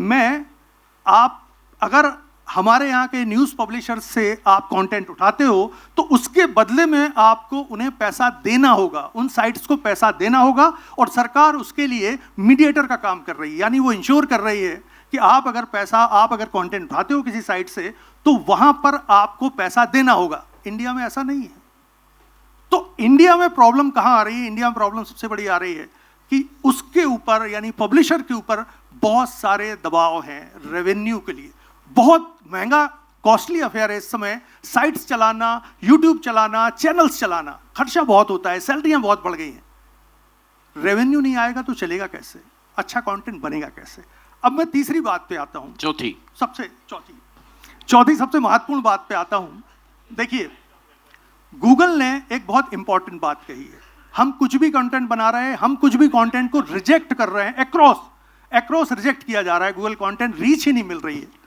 आप अगर हमारे यहाँ के न्यूज़ पब्लिशर से आप कंटेंट उठाते हो तो उसके बदले में आपको उन्हें पैसा देना होगा, उन साइट्स को पैसा देना होगा, और सरकार उसके लिए मीडिएटर का काम कर रही है। यानी वो इंश्योर कर रही है कि आप अगर कंटेंट उठाते हो किसी साइट से तो वहां पर आपको पैसा देना होगा। इंडिया में ऐसा नहीं है। तो इंडिया में प्रॉब्लम कहां आ रही है? इंडिया में प्रॉब्लम सबसे बड़ी आ रही है कि उसके ऊपर यानी पब्लिशर के ऊपर बहुत सारे दबाव हैं रेवेन्यू के लिए। बहुत महंगा कॉस्टली अफेयर है इस समय, साइट्स चलाना, यूट्यूब चलाना, चैनल्स चलाना, खर्चा बहुत होता है, सैलरियां बहुत बढ़ गई हैं। रेवेन्यू नहीं आएगा तो चलेगा कैसे? अच्छा कंटेंट बनेगा कैसे? अब मैं तीसरी बात पे आता हूं, चौथी सबसे महत्वपूर्ण बात पे आता हूं। देखिए, गूगल ने एक बहुत इंपॉर्टेंट बात कही है, हम कुछ भी कंटेंट बना रहे हैं, हम कुछ भी कंटेंट को रिजेक्ट कर रहे हैं, एक्रॉस रिजेक्ट किया जा रहा है, गूगल कंटेंट रीच ही नहीं मिल रही है।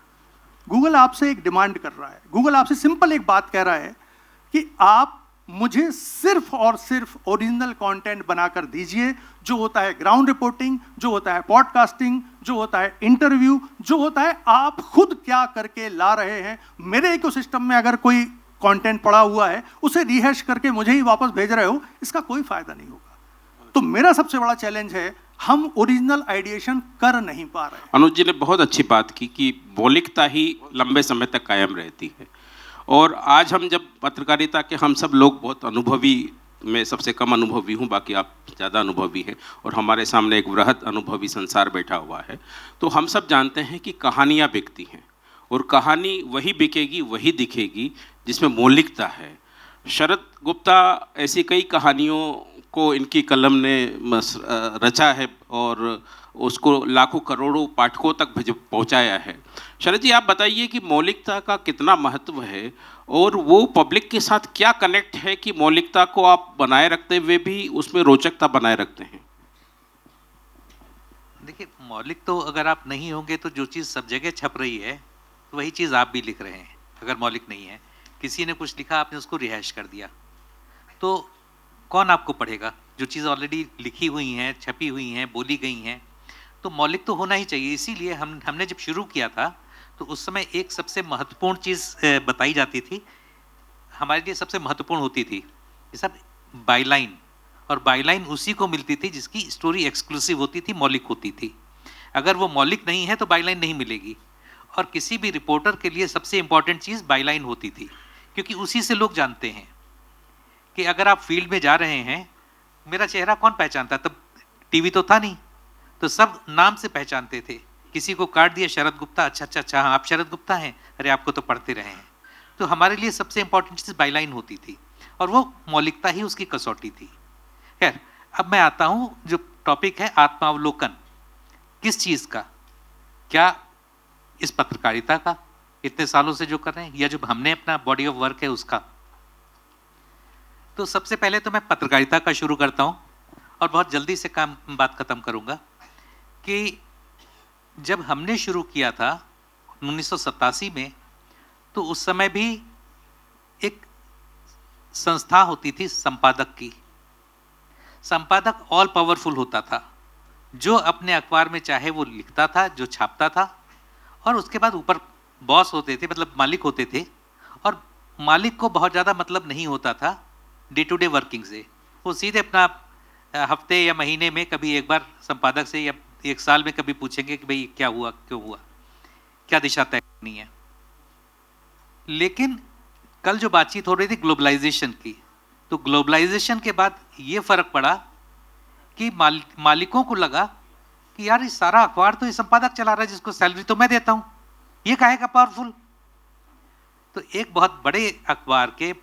गूगल आपसे एक डिमांड कर रहा है, गूगल आपसे सिंपल एक बात कह रहा है कि आप मुझे सिर्फ और सिर्फ ओरिजिनल कंटेंट बनाकर दीजिए, जो होता है ग्राउंड रिपोर्टिंग, जो होता है पॉडकास्टिंग, जो होता है इंटरव्यू, जो होता है आप खुद क्या करके ला रहे हैं। मेरे इकोसिस्टम में अगर कोई कंटेंट पड़ा हुआ है उसे रिहैश करके मुझे ही वापस भेज रहे हो, इसका कोई फायदा नहीं होगा। तो मेरा सबसे बड़ा चैलेंज है, हम ओरिजिनल आइडिएशन कर नहीं पा रहे हैं। अनुज जी ने बहुत अच्छी बात की कि मौलिकता ही लंबे समय तक कायम रहती है। और आज हम जब पत्रकारिता के हम सब लोग बहुत अनुभवी, मैं सबसे कम अनुभवी हूँ, बाकी आप ज़्यादा अनुभवी हैं, और हमारे सामने एक वृहद अनुभवी संसार बैठा हुआ है, तो हम सब जानते हैं कि कहानियाँ बिकती हैं, और कहानी वही बिकेगी, वही दिखेगी जिसमें मौलिकता है। शरद गुप्ता ऐसी कई कहानियों को इनकी कलम ने रचा है और उसको लाखों करोड़ों पाठकों तक पहुंचाया है। शरद जी, आप बताइए कि मौलिकता का कितना महत्व है और वो पब्लिक के साथ क्या कनेक्ट है कि मौलिकता को आप बनाए रखते हुए भी उसमें रोचकता बनाए रखते हैं? देखिए, मौलिक तो अगर आप नहीं होंगे तो जो चीज़ सब जगह छप रही है तो वही चीज़ आप भी लिख रहे हैं। अगर मौलिक नहीं है, किसी ने कुछ लिखा, आपने उसको रिहाइश कर दिया, तो कौन आपको पढ़ेगा? जो चीज़ ऑलरेडी लिखी हुई हैं, छपी हुई हैं, बोली गई हैं, तो मौलिक तो होना ही चाहिए। इसीलिए हमने जब शुरू किया था तो उस समय एक सबसे महत्वपूर्ण चीज़ बताई जाती थी, हमारे लिए सबसे महत्वपूर्ण होती थी, ये सब बाईलाइन, और बाईलाइन उसी को मिलती थी जिसकी स्टोरी एक्सक्लूसिव होती थी, मौलिक होती थी। अगर वो मौलिक नहीं है तो बाईलाइन नहीं मिलेगी। और किसी भी रिपोर्टर के लिए सबसे इंपॉर्टेंट चीज़ बाईलाइन होती थी, क्योंकि उसी से लोग जानते हैं कि अगर आप फील्ड में जा रहे हैं, मेरा चेहरा कौन पहचानता? तब टीवी तो था नहीं, तो सब नाम से पहचानते थे। किसी को काट दिया शरद गुप्ता, अच्छा हाँ आप शरद गुप्ता हैं, अरे आपको तो पढ़ते रहे हैं। तो हमारे लिए सबसे इंपॉर्टेंट चीज़ बाईलाइन होती थी, और वो मौलिकता ही उसकी कसौटी थी। खैर, अब मैं आता हूँ, जो टॉपिक है आत्मावलोकन, किस चीज़ का? क्या इस पत्रकारिता का, इतने सालों से जो कर रहे हैं, या जो हमने अपना बॉडी ऑफ वर्क है उसका? तो सबसे पहले तो मैं पत्रकारिता का शुरू करता हूँ और बहुत जल्दी से बात खत्म करूँगा कि जब हमने शुरू किया था 1987 में, तो उस समय भी एक संस्था होती थी संपादक की। संपादक ऑल पावरफुल होता था, जो अपने अखबार में चाहे वो लिखता था, जो छापता था, और उसके बाद ऊपर बॉस होते थे, मतलब मालिक होते थे, और मालिक को बहुत ज़्यादा मतलब नहीं होता था डे टू डे वर्किंग से। वो सीधे अपना हफ्ते या महीने में कभी एक बार संपादक से, या एक साल में कभी पूछेंगे कि भाई क्या हुआ, क्यों हुआ, क्या दिशा तय करनी है। लेकिन कल जो बातचीत हो रही थी ग्लोबलाइजेशन की, तो ग्लोबलाइजेशन के बाद ये फ़र्क पड़ा कि मालिकों को लगा कि यार ये सारा अखबार तो ये संपादक चला रहा है, जिसको सैलरी तो मैं देता हूँ, ये काहेगा पावरफुल। तो एक बहुत बड़े अखबार के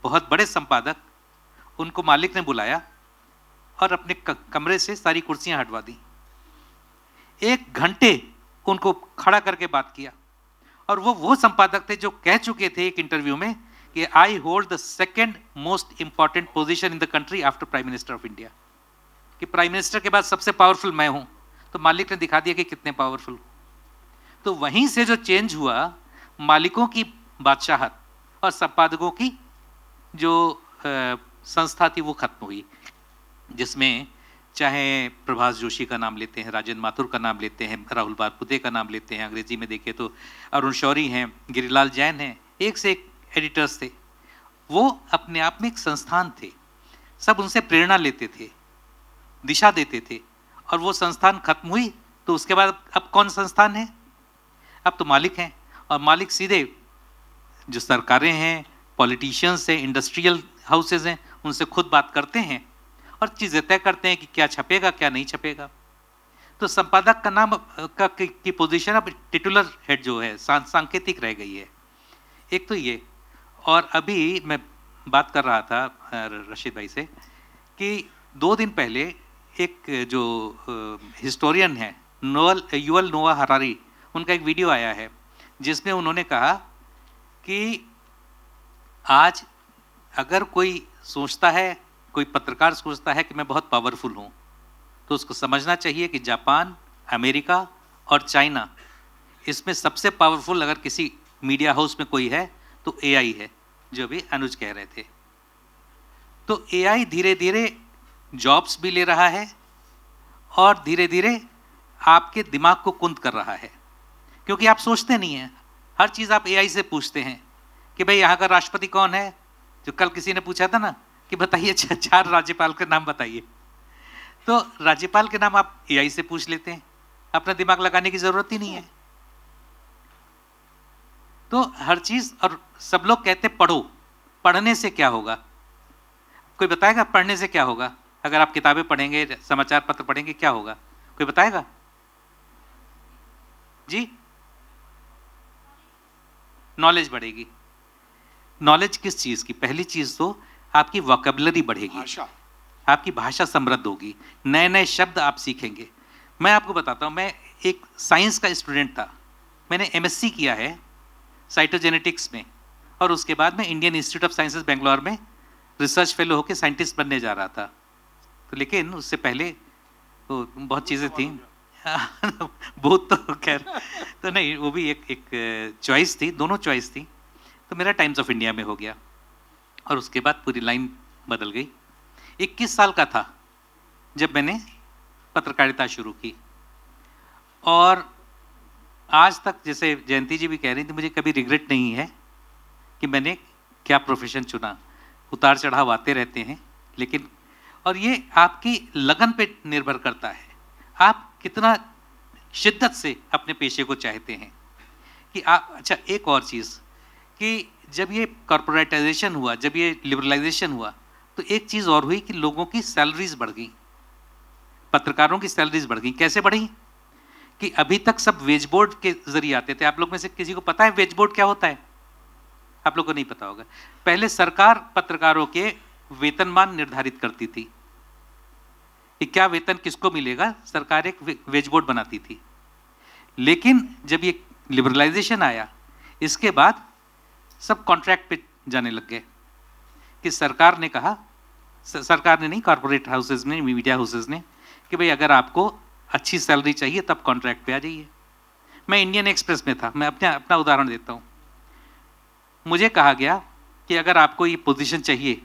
बहुत बड़े संपादक, उनको मालिक ने बुलाया और अपने कमरे से सारी कुर्सियां हटवा दी। 1 घंटे उनको खड़ा करके बात किया, और वो संपादक थे जो कह चुके थे एक इंटरव्यू में कि I hold the second most important position in the country after prime minister of India, कि प्राइम मिनिस्टर के बाद सबसे पावरफुल मैं हूं, तो मालिक ने दिखा दिया कि कितने पावरफुल। तो वहीं से जो चेंज हुआ, मालिकों की बादशाहत और संपादकों की जो संस्था थी वो खत्म हुई, जिसमें चाहे प्रभास जोशी का नाम लेते हैं, राजेंद्र माथुर का नाम लेते हैं, राहुल बारपुते का नाम लेते हैं, अंग्रेजी में देखें तो अरुण शौरी हैं, गिरिलाल जैन हैं, एक से एक एडिटर्स थे। वो अपने आप में एक संस्थान थे, सब उनसे प्रेरणा लेते थे, दिशा देते थे। और वो संस्थान खत्म हुई तो उसके बाद अब कौन संस्थान है? अब तो मालिक हैं, और मालिक सीधे जो सरकारें हैं, पॉलिटिशियंस हैं, इंडस्ट्रियल हाउसेज हैं, उनसे खुद बात करते हैं और चीज़ें तय करते हैं कि क्या छपेगा क्या नहीं छपेगा। तो संपादक का नाम की पोजीशन अब टिटुलर हेड जो है सांकेतिक रह गई है। एक तो ये, और अभी मैं बात कर रहा था रशीद भाई से कि 2 दिन पहले एक जो हिस्टोरियन है युवल नोआ हरारी, उनका एक वीडियो आया है जिसमें उन्होंने कहा कि आज अगर कोई सोचता है, कोई पत्रकार सोचता है कि मैं बहुत पावरफुल हूँ, तो उसको समझना चाहिए कि जापान, अमेरिका और चाइना, इसमें सबसे पावरफुल अगर किसी मीडिया हाउस में कोई है तो एआई है, जो भी अनुज कह रहे थे। तो एआई धीरे धीरे जॉब्स भी ले रहा है और धीरे धीरे आपके दिमाग को कुंद कर रहा है, क्योंकि आप सोचते नहीं हैं, हर चीज़ आप एआई से पूछते हैं कि भाई यहाँ का राष्ट्रपति कौन है। जो कल किसी ने पूछा था ना कि बताइए 4 राज्यपाल के नाम बताइए, तो राज्यपाल के नाम आप एआई से पूछ लेते हैं, अपना दिमाग लगाने की जरूरत ही नहीं है। तो हर चीज, और सब लोग कहते पढ़ो, पढ़ने से क्या होगा? कोई बताएगा पढ़ने से क्या होगा? अगर आप किताबें पढ़ेंगे, समाचार पत्र पढ़ेंगे, क्या होगा? कोई बताएगा जी? नॉलेज बढ़ेगी। नॉलेज किस चीज की? पहली चीज तो आपकी वोकैबुलरी बढ़ेगी, आपकी भाषा समृद्ध होगी, नए नए शब्द आप सीखेंगे। मैं आपको बताता हूँ, मैं एक साइंस का स्टूडेंट था, मैंने एमएससी किया है साइटोजेनेटिक्स में, और उसके बाद मैं Indian institute of sciences Bangalore में रिसर्च फेलो होकर साइंटिस्ट बनने जा रहा था। तो लेकिन उससे पहले तो बहुत चीज़ें थी बहुत, तो खैर तो नहीं, वो भी एक चॉइस थी, दोनों चॉइस थी। तो मेरा टाइम्स ऑफ इंडिया में हो गया और उसके बाद पूरी लाइन बदल गई। 21 साल का था जब मैंने पत्रकारिता शुरू की, और आज तक, जैसे जयंती जी भी कह रही थी, मुझे कभी रिग्रेट नहीं है कि मैंने क्या प्रोफेशन चुना। उतार चढ़ाव आते रहते हैं, लेकिन और ये आपकी लगन पे निर्भर करता है, आप कितना शिद्दत से अपने पेशे को चाहते हैं कि आप। अच्छा, एक और चीज़ कि जब ये कॉर्पोरेटाइजेशन हुआ, जब ये लिबरलाइजेशन हुआ, तो एक चीज़ और हुई कि लोगों की सैलरीज बढ़ गई, पत्रकारों की सैलरीज बढ़ गई। कैसे बढ़ी? कि अभी तक सब वेज बोर्ड के जरिए आते थे। आप लोग में से किसी को पता है वेज बोर्ड क्या होता है? आप लोग को नहीं पता होगा। पहले सरकार पत्रकारों के वेतनमान निर्धारित करती थी कि क्या वेतन किसको मिलेगा, सरकार एक वेज बोर्ड बनाती थी। लेकिन जब ये लिबरलाइजेशन आया, इसके बाद सब कॉन्ट्रैक्ट पे जाने लग गए कि सरकार ने कहा, सरकार ने नहीं, कॉर्पोरेट हाउसेज ने, मीडिया हाउसेज ने, कि भाई अगर आपको अच्छी सैलरी चाहिए तब कॉन्ट्रैक्ट पे आ जाइए। मैं इंडियन एक्सप्रेस में था, मैं अपना उदाहरण देता हूँ। मुझे कहा गया कि अगर आपको ये पोजीशन चाहिए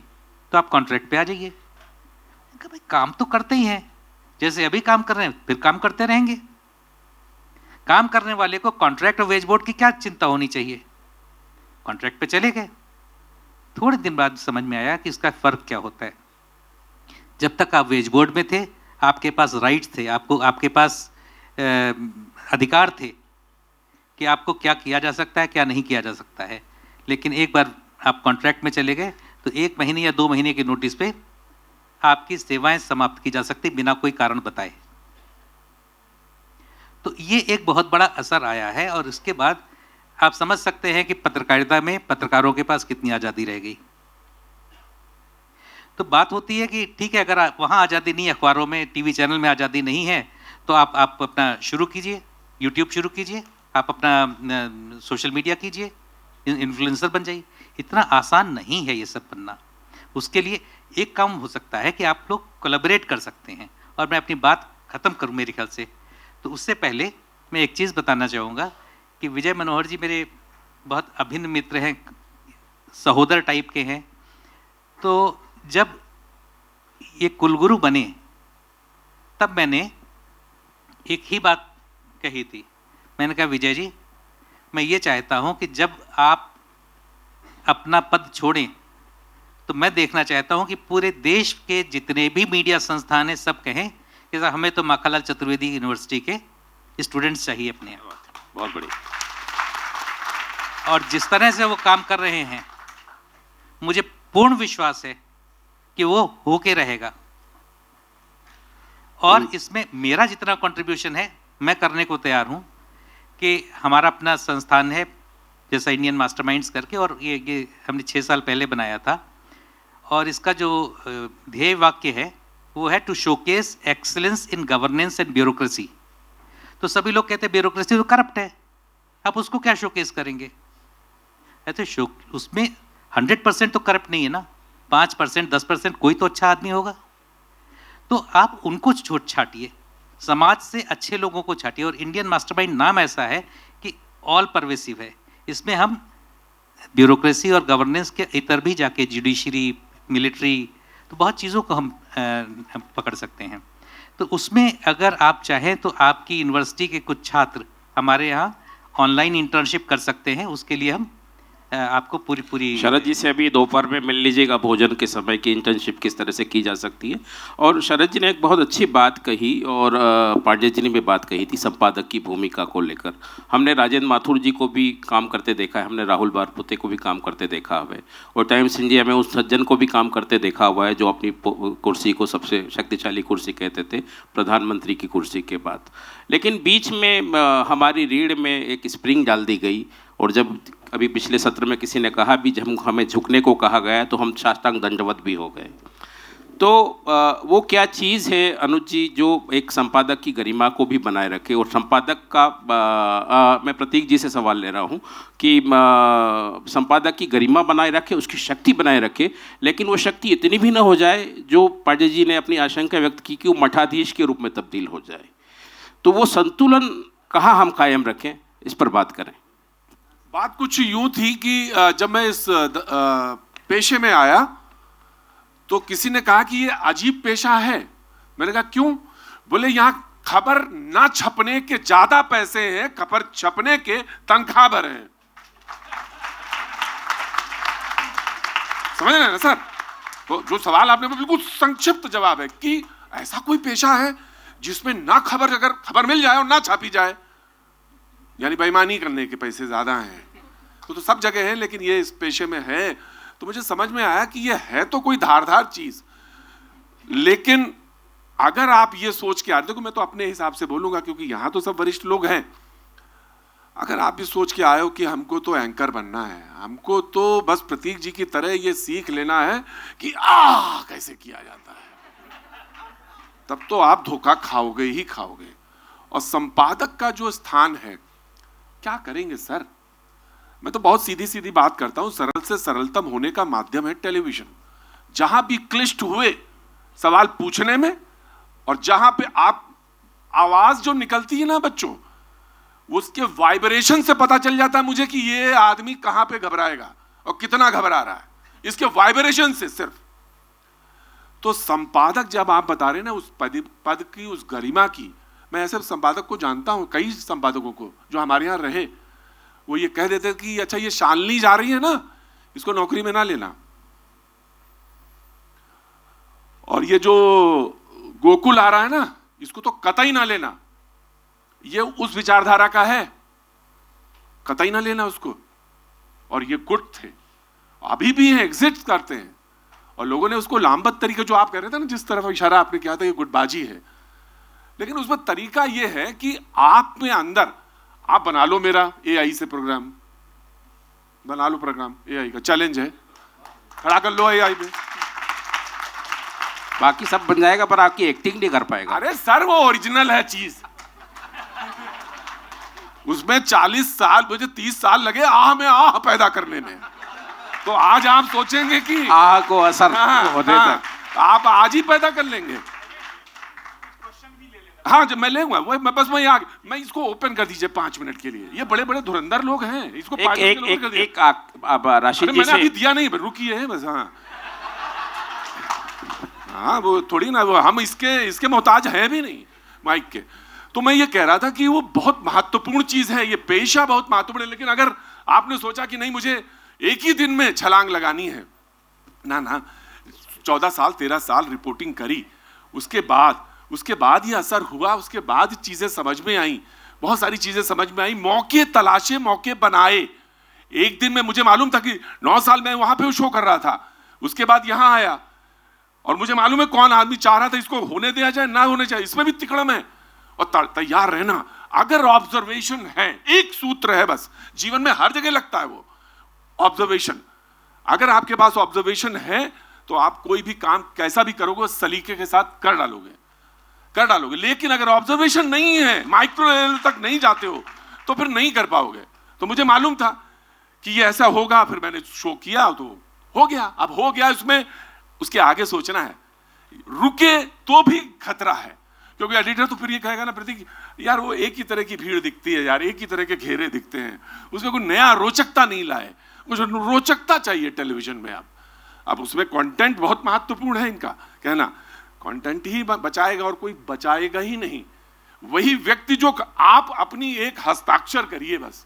तो आप कॉन्ट्रैक्ट पे आ जाइए। भाई काम तो करते ही हैं, जैसे अभी काम कर रहे हैं फिर काम करते रहेंगे। काम करने वाले को कॉन्ट्रैक्ट और वेज बोर्ड की क्या चिंता होनी चाहिए? कॉन्ट्रैक्ट पे चले गए। थोड़े दिन बाद समझ में आया कि इसका फर्क क्या होता है। जब तक आप वेज बोर्ड में थे, आपके पास राइट्स थे, आपके पास अधिकार थे कि आपको क्या किया जा सकता है, क्या नहीं किया जा सकता है। लेकिन एक बार आप कॉन्ट्रैक्ट में चले गए तो 1 महीने या 2 महीने की नोटिस पे आपकी सेवाएं समाप्त की जा सकती बिना कोई कारण बताए। तो ये एक बहुत बड़ा असर आया है, और इसके बाद आप समझ सकते हैं कि पत्रकारिता में पत्रकारों के पास कितनी आज़ादी रह गई। तो बात होती है कि ठीक है, अगर वहाँ आज़ादी नहीं, अखबारों में, टीवी चैनल में आज़ादी नहीं है, तो आप अपना शुरू कीजिए, यूट्यूब शुरू कीजिए, आप अपना सोशल मीडिया कीजिए, इन्फ्लुएंसर बन जाइए। इतना आसान नहीं है ये सब बनना। उसके लिए एक काम हो सकता है कि आप लोग कोलैबोरेट कर सकते हैं और मैं अपनी बात ख़त्म करूं मेरे ख्याल से, तो उससे पहले मैं एक चीज़ बताना चाहूँगा कि विजय मनोहर जी मेरे बहुत अभिन्न मित्र हैं, सहोदर टाइप के हैं। तो जब ये कुलगुरु बने तब मैंने एक ही बात कही थी। मैंने कहा विजय जी, मैं ये चाहता हूँ कि जब आप अपना पद छोड़ें तो मैं देखना चाहता हूँ कि पूरे देश के जितने भी मीडिया संस्थान हैं सब कहें कि साहब हमें तो माखनलाल चतुर्वेदी यूनिवर्सिटी के स्टूडेंट्स चाहिए अपने यहाँ। बहुत बढ़िया। और जिस तरह से वो काम कर रहे हैं, मुझे पूर्ण विश्वास है कि वो होके रहेगा। और इसमें मेरा जितना कंट्रीब्यूशन है मैं करने को तैयार हूं कि हमारा अपना संस्थान है जैसा इंडियन मास्टरमाइंड्स करके, और ये हमने 6 साल पहले बनाया था, और इसका जो ध्येय वाक्य है वो है to showcase excellence in governance and bureaucracy. तो सभी लोग कहते हैं ब्यूरोक्रेसी तो करप्ट है, आप उसको क्या शोकेस करेंगे? तो उसमें 100% तो करप्ट नहीं है ना, 5% 10% कोई तो अच्छा आदमी होगा। तो आप उनको छाटिए, समाज से अच्छे लोगों को छाटिए। और इंडियन मास्टरमाइंड नाम ऐसा है कि ऑल परवेसिव है, इसमें हम ब्यूरोक्रेसी और गवर्नेंस के इतर भी जाके जुडिशरी, मिलिट्री, तो बहुत चीज़ों को हम पकड़ सकते हैं। तो उसमें अगर आप चाहें तो आपकी यूनिवर्सिटी के कुछ छात्र हमारे यहाँ ऑनलाइन इंटर्नशिप कर सकते हैं। उसके लिए हम आपको पूरी शरद जी से अभी दोपहर में मिल लीजिएगा भोजन के समय की इंटर्नशिप किस तरह से की जा सकती है। और शरद जी ने एक बहुत अच्छी बात कही और पांडे जी ने भी बात कही थी संपादक की भूमिका को लेकर। हमने राजेंद्र माथुर जी को भी काम करते देखा है, हमने राहुल बारपुते को भी काम करते देखा हुआ है, और टाइम्स इंडिया में उस सज्जन को भी काम करते देखा हुआ है जो अपनी कुर्सी को सबसे शक्तिशाली कुर्सी कहते थे प्रधानमंत्री की कुर्सी के बाद। लेकिन बीच में हमारी रीढ़ में एक स्प्रिंग डाल दी गई, और जब अभी पिछले सत्र में किसी ने कहा भी जब हमें झुकने को कहा गया तो हम साष्टांग दंडवत भी हो गए। तो वो क्या चीज़ है अनुज जी जो एक संपादक की गरिमा को भी बनाए रखे? और संपादक का मैं प्रतीक जी से सवाल ले रहा हूँ कि संपादक की गरिमा बनाए रखे, उसकी शक्ति बनाए रखे, लेकिन वो शक्ति इतनी भी ना हो जाए जो पांडे जी ने अपनी आशंका व्यक्त की कि वो मठाधीश के रूप में तब्दील हो जाए। तो वो संतुलन कहाँ हम कायम रखें, इस पर बात करें। बात कुछ यूं थी कि जब मैं इस पेशे में आया तो किसी ने कहा कि ये अजीब पेशा है। मैंने कहा क्यों? बोले यहाँ खबर ना छपने के ज्यादा पैसे हैं, खबर छपने के तनख्वाह भर हैं। समझ रहे हैं ना सर? तो जो सवाल आपने बिल्कुल संक्षिप्त जवाब है कि ऐसा कोई पेशा है जिसमें ना खबर, अगर खबर मिल जाए और ना छापी जाए, यानी बेईमानी करने के पैसे ज्यादा हैं। तो सब जगह है, लेकिन ये इस पेशे में है। तो मुझे समझ में आया कि ये है तो कोई धारदार चीज, लेकिन अगर आप ये सोच के आते, देखो मैं तो अपने हिसाब से बोलूंगा क्योंकि यहां तो सब वरिष्ठ लोग हैं, अगर आप ये सोच के आए हो कि हमको तो एंकर बनना है, हमको तो बस प्रतीक जी की तरह ये सीख लेना है कि कैसे किया जाता है, तब तो आप धोखा खाओगे ही खाओगे। और संपादक का जो स्थान है, क्या करेंगे सर? मैं तो बहुत सीधी सीधी बात करता हूं, सरल से सरलतम होने का माध्यम है टेलीविजन। जहां भी क्लिष्ट हुए सवाल पूछने में, और जहां पे आप आवाज जो निकलती है ना बच्चों, उसके वाइब्रेशन से पता चल जाता है मुझे कि ये आदमी कहां पे घबराएगा और कितना घबरा रहा है, इसके वाइब्रेशन से सिर्फ। तो संपादक जब आप बता रहे हैं ना उस पद की, उस गरिमा की, मैं ऐसे संपादक को जानता हूं, कई संपादकों को जो हमारे यहां रहे, वो ये कह देते कि अच्छा ये शालिनी जा रही है ना, इसको नौकरी में ना लेना, और ये जो गोकुल आ रहा है ना, इसको तो कतई ना लेना, ये उस विचारधारा का है, कतई ना लेना उसको। और ये गुट थे, अभी भी है, एग्जिट करते हैं, और लोगों ने उसको लामबद्ध तरीके, जो आप कह रहे थे ना, जिस तरफ इशारा आपने किया था, ये गुटबाजी है, लेकिन उसमें तरीका ये है कि आप में अंदर, आप बना लो मेरा एआई से प्रोग्राम, बना लो प्रोग्राम, एआई का चैलेंज है, खड़ा कर लो एआई में, बाकी सब बन जाएगा पर आपकी एक्टिंग नहीं कर पाएगा। अरे सर वो ओरिजिनल है चीज, उसमें 40 साल, मुझे 30 साल लगे आह में आह पैदा करने में, तो आज आप सोचेंगे कि आह को असर होने तक आप आज ही पैदा कर लेंगे। हाँ जब मैं लेऊंगा वो मैं इसको ओपन कर दीजिए 5 मिनट के लिए। ये बड़े बड़े धुरंधर लोग हैं, इसको 5 मिनट के लिए open कर दीजिए। अब राशिद जी मैंने अभी से दिया नहीं, रुकिए बस। हाँ हाँ वो थोड़ी ना, वो हम इसके मोहताज है भी नहीं माइक के। तो मैं ये कह रहा था कि वो बहुत महत्वपूर्ण चीज है, ये पेशा बहुत महत्वपूर्ण है। लेकिन अगर आपने सोचा कि नहीं मुझे एक ही दिन में छलांग लगानी है, ना 14 साल 13 साल रिपोर्टिंग करी, उसके बाद ये असर हुआ, उसके बाद चीजें समझ में आई, बहुत सारी चीजें समझ में आई, मौके तलाशे, मौके बनाए। एक दिन में मुझे मालूम था कि 9 साल मैं वहां पे शो कर रहा था, उसके बाद यहां आया और मुझे मालूम है कौन आदमी चाह रहा था इसको होने दिया जाए ना होने चाहिए, इसमें भी तिकड़म है। और तैयार रहना, अगर ऑब्जर्वेशन है, एक सूत्र है बस, जीवन में हर जगह लगता है वो ऑब्जर्वेशन। अगर आपके पास ऑब्जर्वेशन है तो आप कोई भी काम कैसा भी करोगे सलीके के साथ कर डालोगे। लेकिन अगर ऑब्जर्वेशन नहीं है, माइक्रो लेवल तक नहीं जाते हो, तो फिर नहीं कर पाओगे। तो मुझे मालूम था कि ये ऐसा होगा, फिर मैंने शो किया तो हो गया। अब हो गया, उसमें उसके आगे सोचना है, रुके तो भी खतरा है, क्योंकि एडिटर तो फिर ये कहेगा ना प्रतीक यार वो एक ही तरह की भीड़ दिखती है यार, एक ही तरह के घेरे दिखते हैं, उसमें कोई नया रोचकता नहीं लाए। कुछ रोचकता चाहिए टेलीविजन में। अब उसमें कंटेंट बहुत महत्वपूर्ण है, इनका कहना कंटेंट ही बचाएगा और कोई बचाएगा ही नहीं। वही व्यक्ति जो आप अपनी एक हस्ताक्षर करिए बस,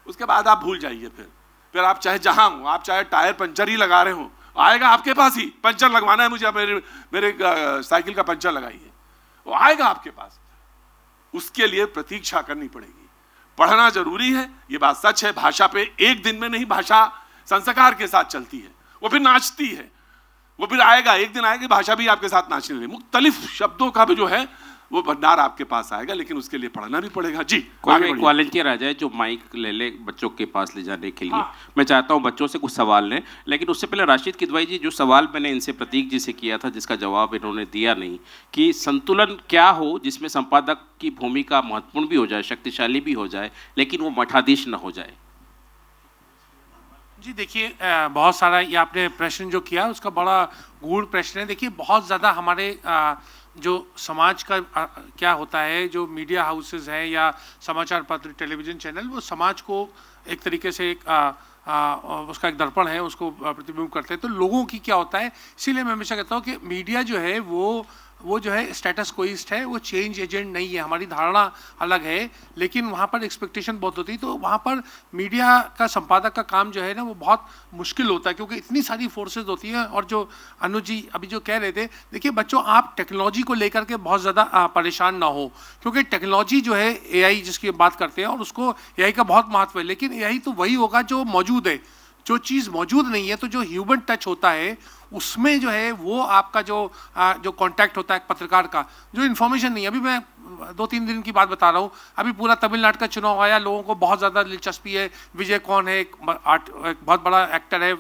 उसके बाद आप भूल जाइए। फिर आप चाहे जहां हो, आप चाहे टायर पंचर ही लगा रहे हो, आएगा आपके पास ही। पंचर लगवाना है मुझे, मेरे साइकिल का पंचर लगाइए, वो आएगा आपके पास। उसके लिए प्रतीक्षा करनी पड़ेगी। पढ़ना जरूरी है, ये बात सच है। भाषा पे एक दिन में नहीं, भाषा संस्कार के साथ चलती है, वो फिर नाचती है, वो फिर आएगा, एक दिन आएगी भाषा भी आपके साथ नाचने लगे। मुख्तलिफ शब्दों का भी जो है वो भंडार आपके पास आएगा, लेकिन उसके लिए पढ़ना भी पड़ेगा। जी कोई एक वॉलंटियर आ जाए जो माइक ले बच्चों के पास ले जाने के लिए। हाँ। मैं चाहता हूं बच्चों से कुछ सवाल लें, लेकिन उससे पहले राशिद किदवई जी, जो सवाल मैंने इनसे प्रतीक जी से किया था जिसका जवाब इन्होंने दिया नहीं, कि संतुलन क्या हो जिसमें संपादक की भूमिका महत्वपूर्ण भी हो जाए, शक्तिशाली भी हो जाए, लेकिन वो मठाधीश न हो जाए। जी देखिए, बहुत सारा ये आपने प्रश्न जो किया उसका बड़ा गूढ़ प्रश्न है। देखिए बहुत ज़्यादा हमारे जो समाज का क्या होता है, जो मीडिया हाउसेस हैं या समाचार पत्र, टेलीविज़न चैनल, वो समाज को एक तरीके से उसका एक दर्पण है, उसको प्रतिबिंब करते हैं। तो लोगों की क्या होता है, इसीलिए मैं हमेशा कहता हूँ कि मीडिया जो है वो जो है स्टेटस कोइस्ट है, वो चेंज एजेंट नहीं है। हमारी धारणा अलग है, लेकिन वहाँ पर एक्सपेक्टेशन बहुत होती है। तो वहाँ पर मीडिया का संपादक का काम जो है ना, वो बहुत मुश्किल होता है, क्योंकि इतनी सारी फोर्सेस होती हैं। और जो अनुज जी अभी जो कह रहे थे, देखिए बच्चों, आप टेक्नोलॉजी को लेकर के बहुत ज़्यादा परेशान ना हो, क्योंकि टेक्नोलॉजी जो है AI जिसकी बात करते हैं, और उसको AI का बहुत महत्व है, लेकिन AI तो वही होगा जो मौजूद है। जो चीज़ मौजूद नहीं है, तो जो ह्यूमन टच होता है उसमें जो है वो आपका जो कांटेक्ट होता है पत्रकार का, जो इन्फॉर्मेशन नहीं है। अभी मैं 2-3 दिन की बात बता रहा हूँ, अभी पूरा तमिलनाडु का चुनाव आया, लोगों को बहुत ज़्यादा दिलचस्पी है, विजय कौन है, एक बहुत बड़ा एक्टर है,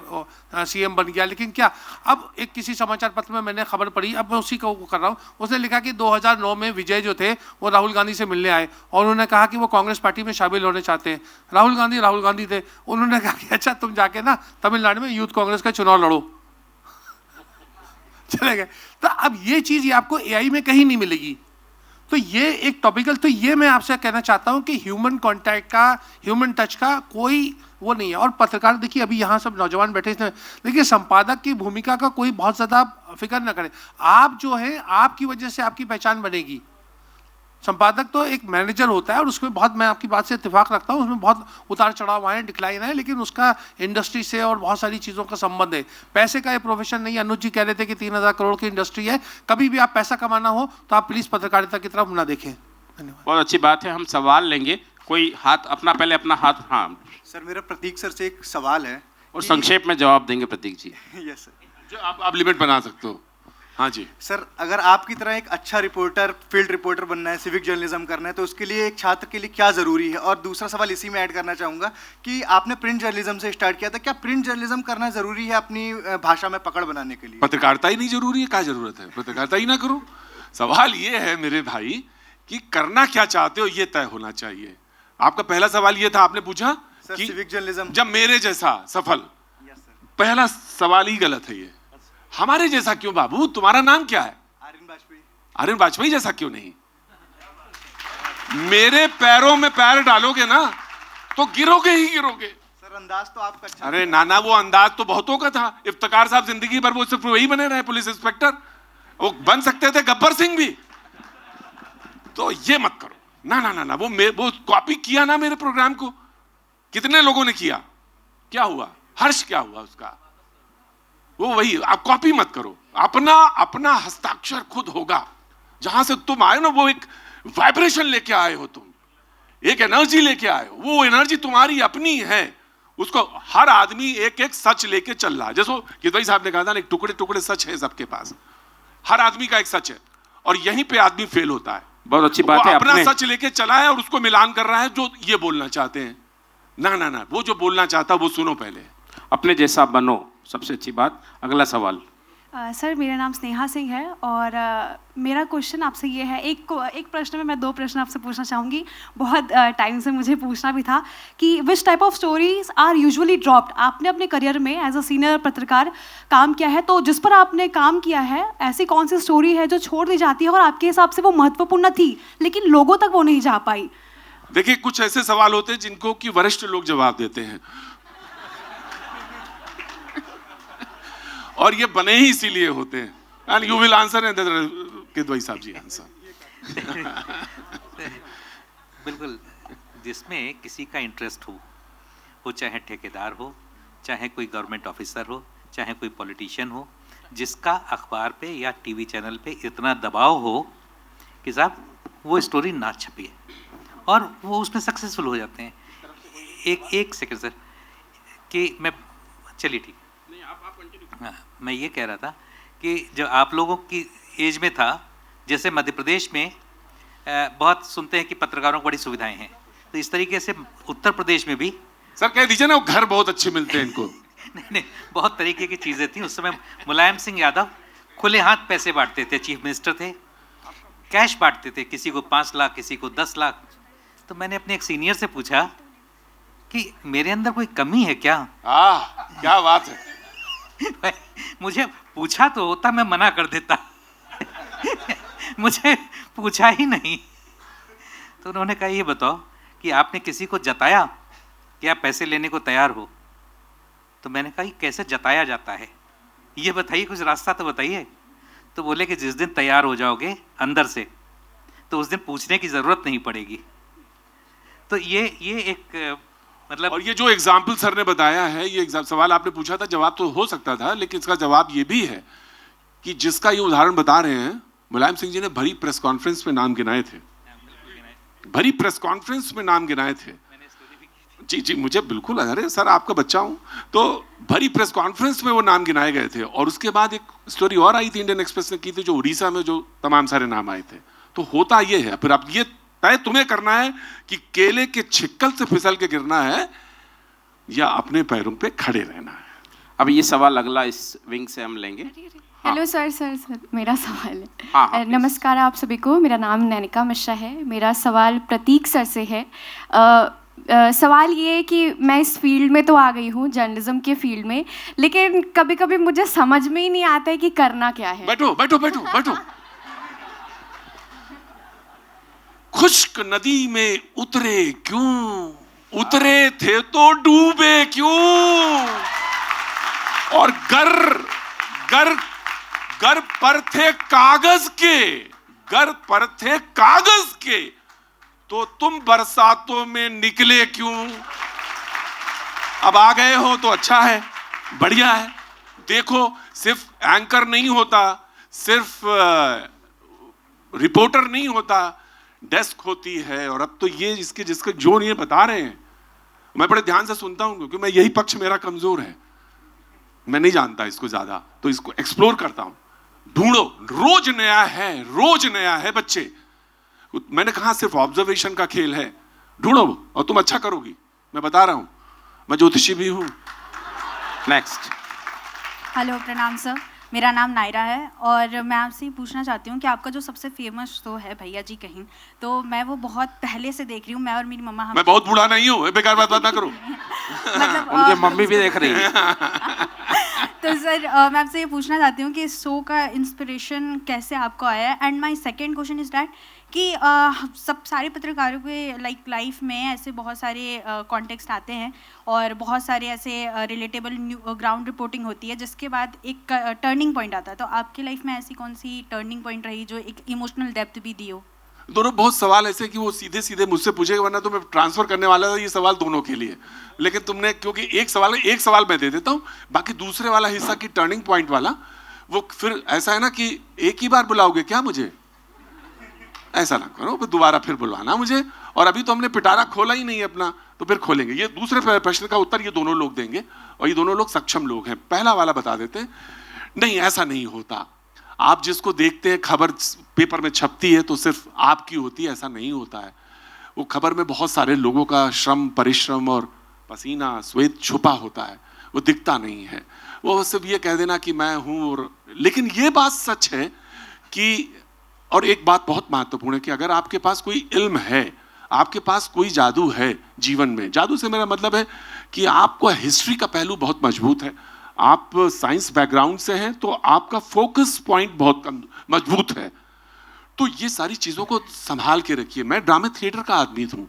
CM बन गया। लेकिन क्या, अब एक किसी समाचार पत्र में मैंने खबर पढ़ी, अब मैं उसी को कर रहा हूँ, उसने लिखा कि 2009 में विजय जो थे वो राहुल गांधी से मिलने आए और उन्होंने कहा कि वो कांग्रेस पार्टी में शामिल होने चाहते हैं। राहुल गांधी थे, उन्होंने कहा कि अच्छा तुम जाके ना तमिलनाडु में यूथ कांग्रेस का चुनाव लड़ो, चले गए। तो अब ये चीज़ ये आपको AI में कहीं नहीं मिलेगी। तो ये एक टॉपिकल, तो ये मैं आपसे कहना चाहता हूँ कि ह्यूमन कांटेक्ट का, ह्यूमन टच का कोई वो नहीं है। और पत्रकार, देखिए अभी यहाँ सब नौजवान बैठे हैं, देखिए संपादक की भूमिका का कोई बहुत ज़्यादा फिक्र ना करें। आप जो है, आपकी वजह से आपकी पहचान बनेगी। संपादक तो एक मैनेजर होता है, और उसमें बहुत, मैं आपकी बात से इत्तेफाक रखता हूँ, उसमें बहुत उतार चढ़ाव आए, डिक्लाइन है, लेकिन उसका इंडस्ट्री से और बहुत सारी चीज़ों का संबंध है। पैसे का ये प्रोफेशन नहीं है। अनुज जी कह रहे थे कि 3000 करोड़ की इंडस्ट्री है। कभी भी आप पैसा कमाना हो तो आप प्लीज़ पत्रकारिता की तरफ ना देखें। धन्यवाद। बहुत अच्छी बात है, हम सवाल लेंगे। कोई हाथ पहले अपना हाथ। हाँ सर, मेरा प्रतीक सर से एक सवाल है, और संक्षेप में जवाब देंगे प्रतीक जी। यस सर, जो आप लिमिट बना सकते हो। हाँ जी सर, अगर आपकी तरह एक अच्छा रिपोर्टर, फील्ड रिपोर्टर बनना है, सिविक जर्नलिज्म करना है, तो उसके लिए एक छात्र के लिए क्या ज़रूरी है? और दूसरा सवाल इसी में ऐड करना चाहूँगा कि आपने प्रिंट जर्नलिज्म से स्टार्ट किया था, क्या प्रिंट जर्नलिज्म करना ज़रूरी है अपनी भाषा में पकड़ बनाने के लिए? पत्रकारिता ही नहीं जरूरी है, क्या जरूरत है? पत्रकारिता ही ना करो। सवाल ये है मेरे भाई कि करना क्या चाहते हो, ये तय होना चाहिए। आपका पहला सवाल ये था, आपने पूछा सर कि सिविक जर्नलिज्म जब मेरे जैसा सफल, पहला सवाल ही गलत है ये। हमारे जैसा क्यों बाबू? तुम्हारा नाम क्या है? आर्यन वाजपेयी। आर्यन वाजपेयी जैसा क्यों नहीं? मेरे पैरों में पैर डालोगे ना तो गिरोगे ही गिरोगे। सर अंदाज तो आपका अच्छा अरे नाना, वो अंदाज तो बहुतों का था। इफ्तिकार साहब जिंदगी भर वो सिर्फ वही बने रहे पुलिस इंस्पेक्टर, वो बन सकते थे गब्बर सिंह भी। तो ये मत करो ना ना ना ना। वो कॉपी किया ना मेरे प्रोग्राम को, कितने लोगों ने किया, क्या हुआ, हर्ष क्या हुआ उसका, वो वही। आप कॉपी मत करो, अपना हस्ताक्षर खुद होगा। जहां से तुम आए ना, वो एक वाइब्रेशन लेके आए हो, तुम एक एनर्जी लेके आए हो, वो एनर्जी तुम्हारी अपनी है। उसको हर आदमी एक एक सच लेके चल रहा है। जैसो किदवई साहब ने कहा था ना, एक टुकड़े टुकड़े सच है सबके पास, हर आदमी का एक सच है, और यहीं पे आदमी फेल होता है। बहुत अच्छी बात है। अपना अपने सच लेके चला है और उसको मिलान कर रहा है जो ये बोलना चाहते हैं। ना ना ना, वो जो बोलना चाहता वो सुनो पहले। अपने जैसा बनो, सबसे अच्छी बात। अगला सवाल। सर मेरा नाम स्नेहा सिंह है और मेरा क्वेश्चन आपसे ये है, एक प्रश्न में मैं 2 प्रश्न आपसे पूछना चाहूँगी। बहुत टाइम से मुझे पूछना भी था कि which type of stories are usually dropped. आपने अपने करियर में एज अ सीनियर पत्रकार काम किया है, तो जिस पर आपने काम किया है ऐसी कौन सी स्टोरी है जो छोड़ दी जाती है और आपके हिसाब से वो महत्वपूर्ण थी लेकिन लोगों तक वो नहीं जा पाई? देखिए, कुछ ऐसे सवाल होते हैं जिनको कि वरिष्ठ लोग जवाब देते हैं और ये बने ही इसीलिए होते हैं। And you will answer and Kidwai साहब जी आंसर। बिल्कुल, जिसमें किसी का इंटरेस्ट हो, वो चाहे ठेकेदार हो, चाहे कोई गवर्नमेंट ऑफिसर हो, चाहे कोई पॉलिटिशियन हो, जिसका अखबार पे या टीवी चैनल पे इतना दबाव हो कि साहब वो स्टोरी ना छपी और वो उसमें सक्सेसफुल हो जाते हैं। एक सेकंड सर, कि मैं, चलिए ठीक, हाँ, मैं ये कह रहा था कि जब आप लोगों की एज में था, जैसे मध्य प्रदेश में बहुत सुनते हैं कि पत्रकारों को बड़ी सुविधाएं हैं, तो इस तरीके से उत्तर प्रदेश में भी। सर कह दीजिए ना, वो घर बहुत अच्छे मिलते हैं इनको। नहीं, बहुत तरीके की चीज़ें थी उस समय। मुलायम सिंह यादव खुले हाथ पैसे बांटते थे, चीफ मिनिस्टर थे, कैश बांटते थे, किसी को 5 लाख, किसी को 10 लाख। तो मैंने अपने एक सीनियर से पूछा कि मेरे अंदर कोई कमी है क्या? क्या बात है। मुझे पूछा तो होता, मैं मना कर देता। मुझे पूछा ही नहीं। तो उन्होंने कहा, ये बताओ कि आपने किसी को जताया कि आप पैसे लेने को तैयार हो? तो मैंने कहा, कैसे जताया जाता है, ये बताइए, कुछ रास्ता तो बताइए। तो बोले कि जिस दिन तैयार हो जाओगे अंदर से, तो उस दिन पूछने की जरूरत नहीं पड़ेगी। तो ये एक मतलब, और ये जो एग्जाम्पल सर ने बताया है, ये सवाल आपने पूछा था, जवाब तो हो सकता था, लेकिन इसका जवाब ये भी है कि जिसका ये उदाहरण बता रहे हैं, मुलायम सिंह जी ने भरी प्रेस कॉन्फ्रेंस में नाम गिनाए थे, भरी प्रेस कॉन्फ्रेंस में नाम गिनाए थे। जी जी, मुझे बिल्कुल, अरे सर आपका बच्चा हूं, तो भरी प्रेस कॉन्फ्रेंस में वो नाम गिनाए गए थे। और उसके बाद एक स्टोरी और आई थी, इंडियन एक्सप्रेस ने की थी, जो उड़ीसा में जो तमाम सारे नाम आए थे। तो होता ये है, फिर आप ये तय तुम्हें करना है कि केले के छिक्कल से फिसल के गिरना है या अपने पैरों पे खड़े रहना है। अब ये सवाल अगला इस विंग से हम लेंगे। हेलो सर, मेरा सवाल है। हाँ, नमस्कार आप सभी को, मेरा नाम नैनिका मिश्रा है। मेरा सवाल प्रतीक सर से है। सवाल ये है कि मैं इस फील्ड में तो आ गई हूँ, जर्नलिज्म के फील्ड में, लेकिन कभी कभी मुझे समझ में ही नहीं आता है कि करना क्या है। बैठो बैठो बैठो बैठो। खुश्क नदी में उतरे क्यों, उतरे थे तो डूबे क्यों, और गर पर थे कागज के, गर पर थे कागज के, तो तुम बरसातों में निकले क्यों। अब आ गए हो तो अच्छा है, बढ़िया है। देखो, सिर्फ एंकर नहीं होता, सिर्फ रिपोर्टर नहीं होता, डेस्क होती है। और अब तो ये जिसके जो ये बता रहे हैं, मैं बड़े ध्यान से सुनता हूं, क्योंकि मैं यही पक्ष मेरा कमजोर है, मैं नहीं जानता इसको ज्यादा, तो इसको एक्सप्लोर करता हूं। ढूंढो, रोज नया है बच्चे। मैंने कहा सिर्फ ऑब्जर्वेशन का खेल है, ढूंढो और तुम अच्छा करोगी, मैं बता रहा हूं, मैं ज्योतिषी भी हूं। नेक्स्ट। हेलो, प्रणाम सर, मेरा नाम नायरा है और मैं आपसे पूछना चाहती हूँ कि आपका जो सबसे फेमस शो है भैया जी कहीं, तो मैं वो बहुत पहले से देख रही हूँ, मैं और मेरी मम्मा। मैं बहुत बूढ़ा नहीं हूँ, बेकार बात ना करो। मतलब उनके मम्मी भी देख रही है। तो सर मैं आपसे ये पूछना चाहती हूँ कि इस शो का इंस्पिरेशन कैसे आपको आया है, and my second question is that कि सब सारे पत्रकारों के लाइफ में ऐसे बहुत सारे कॉन्टेक्स्ट आते हैं और बहुत सारे ऐसे रिलेटेबल ग्राउंड रिपोर्टिंग होती है जिसके बाद एक टर्निंग पॉइंट आता है। तो आपकी लाइफ में ऐसी कौन सी टर्निंग पॉइंट रही जो एक इमोशनल डेप्थ भी दी हो? दोनों बहुत सवाल ऐसे कि वो सीधे सीधे मुझसे पूछेगा, वरना तो मैं ट्रांसफर करने वाला था ये सवाल दोनों के लिए, लेकिन तुमने क्योंकि एक सवाल मैं दे देता हूँ, बाकी दूसरे वाला हिस्सा की टर्निंग पॉइंट वाला वो फिर ऐसा है ना कि एक ही बार बुलाओगे क्या मुझे? ऐसा ना करो, फिर दोबारा फिर बुलवाना मुझे, और अभी तो हमने पिटारा खोला ही नहीं है अपना, तो फिर खोलेंगे। ये दूसरे प्रश्न का उत्तर ये दोनों लोग देंगे और ये दोनों लोग सक्षम लोग हैं। पहला वाला बता देते हैं, नहीं ऐसा नहीं होता। आप जिसको देखते हैं खबर पेपर में छपती है तो सिर्फ आपकी होती है, ऐसा नहीं होता है। वो खबर में बहुत सारे लोगों का श्रम, परिश्रम और पसीना, श्वेत छुपा होता है, वो दिखता नहीं है। वो सिर्फ ये कह देना कि मैं हूँ और, लेकिन ये बात सच है कि, और एक बात बहुत महत्वपूर्ण है कि अगर आपके पास कोई इल्म है, आपके पास कोई जादू है जीवन में, जादू से मेरा मतलब है कि आपको हिस्ट्री का पहलू बहुत मजबूत है, आप साइंस बैकग्राउंड से हैं तो आपका फोकस पॉइंट बहुत मजबूत है, तो ये सारी चीज़ों को संभाल के रखिए। मैं ड्रामा थिएटर का आदमी हूँ,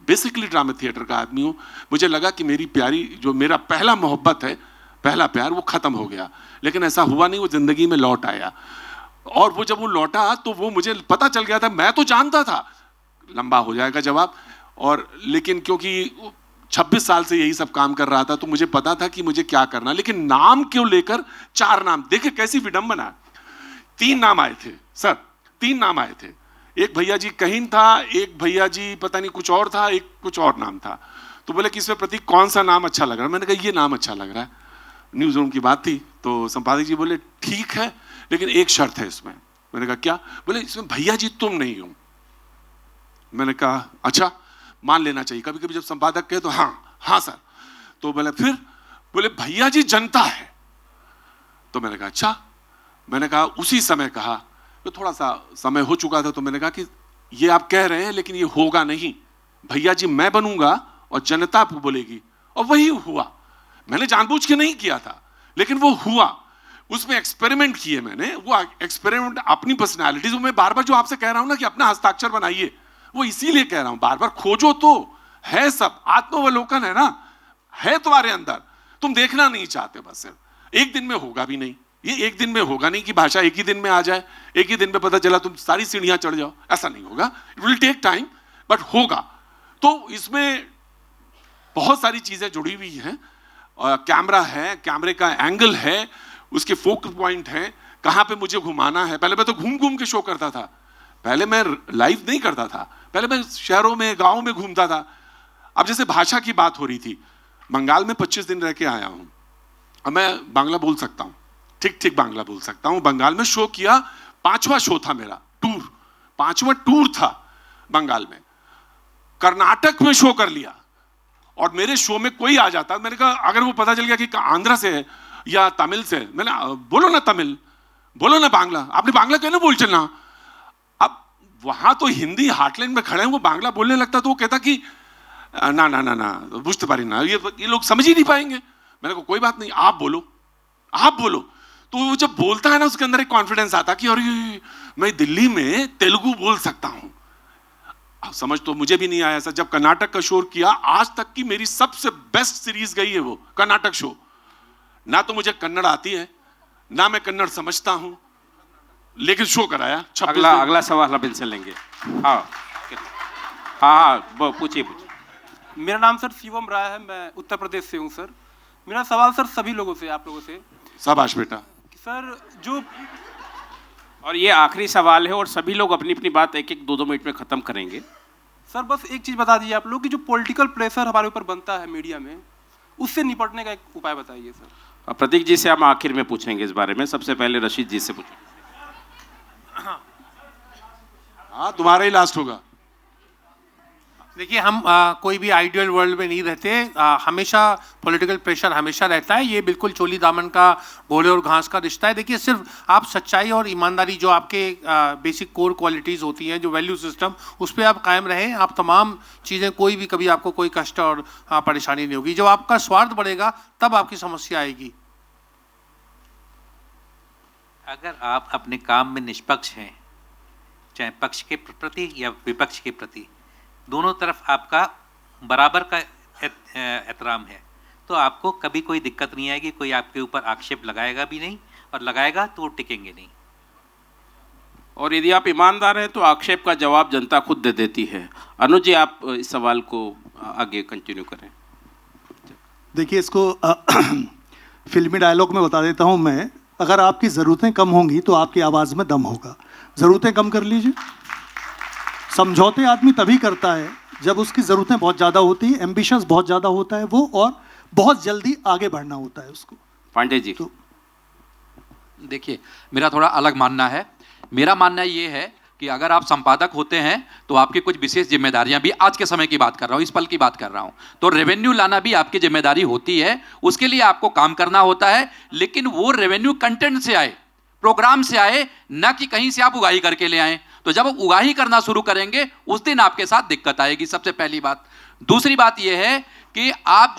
बेसिकली ड्रामा थिएटर का आदमी हूँ। मुझे लगा कि मेरी प्यारी, जो मेरा पहला मोहब्बत है, पहला प्यार, वो ख़त्म हो गया, लेकिन ऐसा हुआ नहीं, वो ज़िंदगी में लौट आया। और वो जब वो लौटा तो वो मुझे पता चल गया था, मैं तो जानता था, लंबा हो जाएगा जवाब, और लेकिन क्योंकि 26 साल से यही सब काम कर रहा था तो मुझे पता था कि मुझे क्या करना। लेकिन नाम क्यों लेकर 4 नाम, देखिए कैसी विडंबना। 3 नाम आए थे सर, 3 नाम आए थे। एक भैया जी कहीन था, एक भैया जी पता नहीं कुछ और था, एक कुछ और नाम था। तो बोले कि इसमें प्रतीक कौन सा नाम अच्छा लग रहा है? मैंने कहा ये नाम अच्छा लग रहा है, न्यूज रूम की बात थी। तो संपादक जी बोले ठीक है, लेकिन एक शर्त है इसमें। मैंने कहा क्या? बोले इसमें भैया जी तुम नहीं हो। मैंने कहा अच्छा, मान लेना चाहिए, कभी कभी जब संपादक कहे तो हाँ सर। तो बोले फिर? बोले भैया जी जनता है। तो मैंने कहा अच्छा। मैंने कहा उसी समय कहा, तो थोड़ा सा समय हो चुका था, तो मैंने कहा कि ये आप कह रहे हैं लेकिन ये होगा नहीं, भैया जी मैं बनूंगा और जनता बोलेगी। और वही हुआ। मैंने जानबूझ के नहीं किया था, लेकिन वो हुआ। उसमें एक्सपेरिमेंट किए मैंने, वो एक्सपेरिमेंट अपनी पर्सनालिटीज में बार बार जो आपसे कह रहा हूं ना कि अपना हस्ताक्षर बनाइए, वो इसीलिए कह रहा हूं बार बार, खोजो तो है, सब आत्मावलोकन है ना, है तुम्हारे अंदर, तुम देखना नहीं चाहते बस। सिर्फ एक दिन में होगा भी नहीं, ये एक दिन में होगा नहीं कि भाषा एक ही दिन में आ जाए, एक ही दिन में पता चला तुम सारी सीढ़ियां चढ़ जाओ, ऐसा नहीं होगा। It will take time, but होगा। तो इसमें बहुत सारी चीजें जुड़ी हुई हैं। कैमरा है, कैमरे का एंगल है, उसके फोकस पॉइंट है, कहां पे मुझे घुमाना है। पहले मैं तो घूम घूम के शो करता था, पहले मैं लाइव नहीं करता था, पहले मैं शहरों में, गांवों में घूमता था। अब जैसे भाषा की बात हो रही थी, बंगाल में 25 दिन रह के आया हूं, अब मैं बांग्ला बोल सकता हूं, ठीक ठीक बांग्ला बोल सकता हूं। बंगाल में शो किया, 5वां शो था मेरा, टूर, 5वां टूर था बंगाल में। कर्नाटक में शो कर लिया, और मेरे शो में कोई आ जाता, मैंने कहा अगर वो पता चल गया कि आंध्रा से है या तमिल से, मैंने बोलो ना तमिल, बोलो ना बांग्ला, आपने बांग्ला क्यों ना बोल चलना। अब वहां तो हिंदी हार्टलैंड में खड़े हैं, वो बांग्ला बोलने लगता तो वो कहता कि ना ना ना ना बुझते पारी ना, ये लोग समझ ही नहीं पाएंगे। मैंने कहा कोई बात नहीं, आप बोलो, आप बोलो। तो वो जब बोलता है ना, उसके अंदर एक कॉन्फिडेंस आता कि अरे मैं दिल्ली में तेलुगु बोल सकता हूं। अब समझ तो मुझे भी नहीं आया ऐसा। जब कर्नाटक का शो किया, आज तक की मेरी सबसे बेस्ट सीरीज गई है वो कर्नाटक शो। ना तो मुझे कन्नड़ आती है, ना मैं कन्नड़ समझता हूं, लेकिन शो कराया। अगला सवाल हम इनसे लेंगे। हाँ पूछिए। मेरा नाम सर शिवम राय है, मैं उत्तर प्रदेश से हूँ सर। मेरा सवाल सर सभी लोगों से, आप लोगों से। शाबाश बेटा। सर जो, और ये आखिरी सवाल है, और सभी लोग अपनी अपनी बात 1-1, 2-2 मिनट में खत्म करेंगे। सर बस एक चीज़ बता दीजिए आप लोग कि जो पॉलिटिकल प्रेशर हमारे ऊपर बनता है मीडिया में, उससे निपटने का एक उपाय बताइए सर। प्रतीक जी से हम आखिर में पूछेंगे इस बारे में, सबसे पहले रशीद जी से पूछेंगे। हाँ तुम्हारा ही लास्ट होगा। देखिए हम कोई भी आइडियल वर्ल्ड में नहीं रहते, हमेशा पॉलिटिकल प्रेशर हमेशा रहता है। ये बिल्कुल चोली दामन का घोड़े और घास का रिश्ता है। देखिए सिर्फ आप सच्चाई और ईमानदारी, जो आपके बेसिक कोर क्वालिटीज़ होती हैं, जो वैल्यू सिस्टम, उस पर आप कायम रहें, आप तमाम चीज़ें, कोई भी कभी आपको कोई कष्ट और परेशानी नहीं होगी। जब आपका स्वार्थ बढ़ेगा तब आपकी समस्या आएगी। अगर आप अपने काम में निष्पक्ष हैं, चाहे पक्ष के प्रति या विपक्ष के प्रति, दोनों तरफ आपका बराबर का एहतराम है, तो आपको कभी कोई दिक्कत नहीं आएगी, कोई आपके ऊपर आक्षेप लगाएगा भी नहीं, और लगाएगा तो वो टिकेंगे नहीं। और यदि आप ईमानदार हैं तो आक्षेप का जवाब जनता खुद दे देती है। अनुज जी, आप इस सवाल को आगे कंटिन्यू करें। देखिए, इसको फिल्मी डायलॉग में बता देता हूँ मैं। अगर आपकी ज़रूरतें कम होंगी तो आपकी आवाज़ में दम होगा। ज़रूरतें कम कर लीजिए। समझौते आदमी तभी करता है जब उसकी ज़रूरतें बहुत ज़्यादा होती है, एम्बिशंस बहुत ज़्यादा होता है वो, और बहुत जल्दी आगे बढ़ना होता है उसको। पांडे जी, तो देखिए, मेरा थोड़ा अलग मानना है। मेरा मानना ये है कि अगर आप संपादक होते हैं तो आपकी कुछ विशेष जिम्मेदारियां भी, आज के समय की बात कर रहा हूं, इस पल की बात कर रहा हूं, तो रेवेन्यू लाना भी आपकी जिम्मेदारी होती है। उसके लिए आपको काम करना होता है, लेकिन वो रेवेन्यू कंटेंट से आए, प्रोग्राम से आए, ना कि कहीं से आप उगाही करके ले आए। तो जब आप उगाही करना शुरू करेंगे उस दिन आपके साथ दिक्कत आएगी, सबसे पहली बात। दूसरी बात यह है कि आप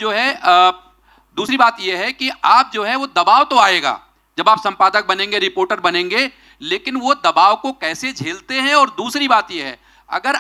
जो है वो दबाव तो आएगा जब आप संपादक बनेंगे, रिपोर्टर बनेंगे, लेकिन वो दबाव को कैसे झेलते हैं। और दूसरी बात यह है, अगर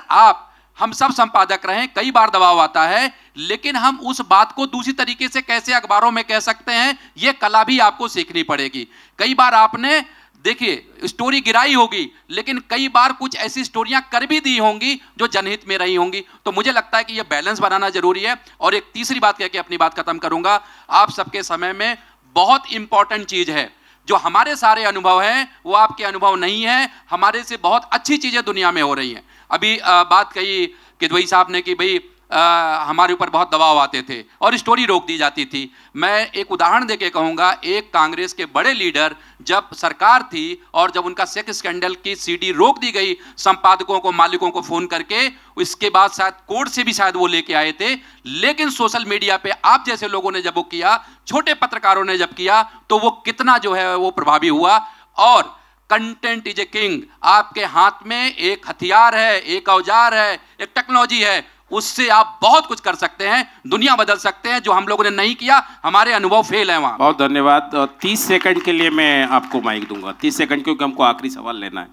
हम सब संपादक रहें, कई बार दबाव आता है, लेकिन हम उस बात को दूसरी तरीके से कैसे अखबारों में कह सकते हैं, ये कला भी आपको सीखनी पड़ेगी। कई बार आपने, देखिए, स्टोरी गिराई होगी, लेकिन कई बार कुछ ऐसी स्टोरियां कर भी दी होंगी जो जनहित में रही होंगी। तो मुझे लगता है कि यह बैलेंस बनाना जरूरी है। और एक तीसरी बात कह के अपनी बात खत्म करूंगा। आप सबके समय में बहुत इंपॉर्टेंट चीज है, जो हमारे सारे अनुभव हैं वो आपके अनुभव नहीं है। हमारे से बहुत अच्छी चीजें दुनिया में हो रही हैं। अभी बात कही किदवई साहब ने कि भाई हमारे ऊपर बहुत दबाव आते थे और स्टोरी रोक दी जाती थी। मैं एक उदाहरण देके कहूँगा, एक कांग्रेस के बड़े लीडर, जब सरकार थी और जब उनका सेक्स स्कैंडल की सीडी रोक दी गई संपादकों को, मालिकों को फ़ोन करके, इसके बाद शायद कोर्ट से भी शायद वो लेके आए थे, लेकिन सोशल मीडिया पे आप जैसे लोगों ने जब वो किया, छोटे पत्रकारों ने जब किया, तो वो कितना जो है वो प्रभावी हुआ। और कंटेंट इज ए किंग, आपके हाथ में एक हथियार है, एक औजार है, एक टेक्नोलॉजी है, उससे आप बहुत कुछ कर सकते हैं, दुनिया बदल सकते हैं, जो हम लोगों ने नहीं किया। हमारे अनुभव फेल है वहां। बहुत धन्यवाद। 30 सेकंड के लिए मैं आपको माइक दूंगा, 30 सेकंड, क्योंकि हमको आखिरी सवाल लेना है।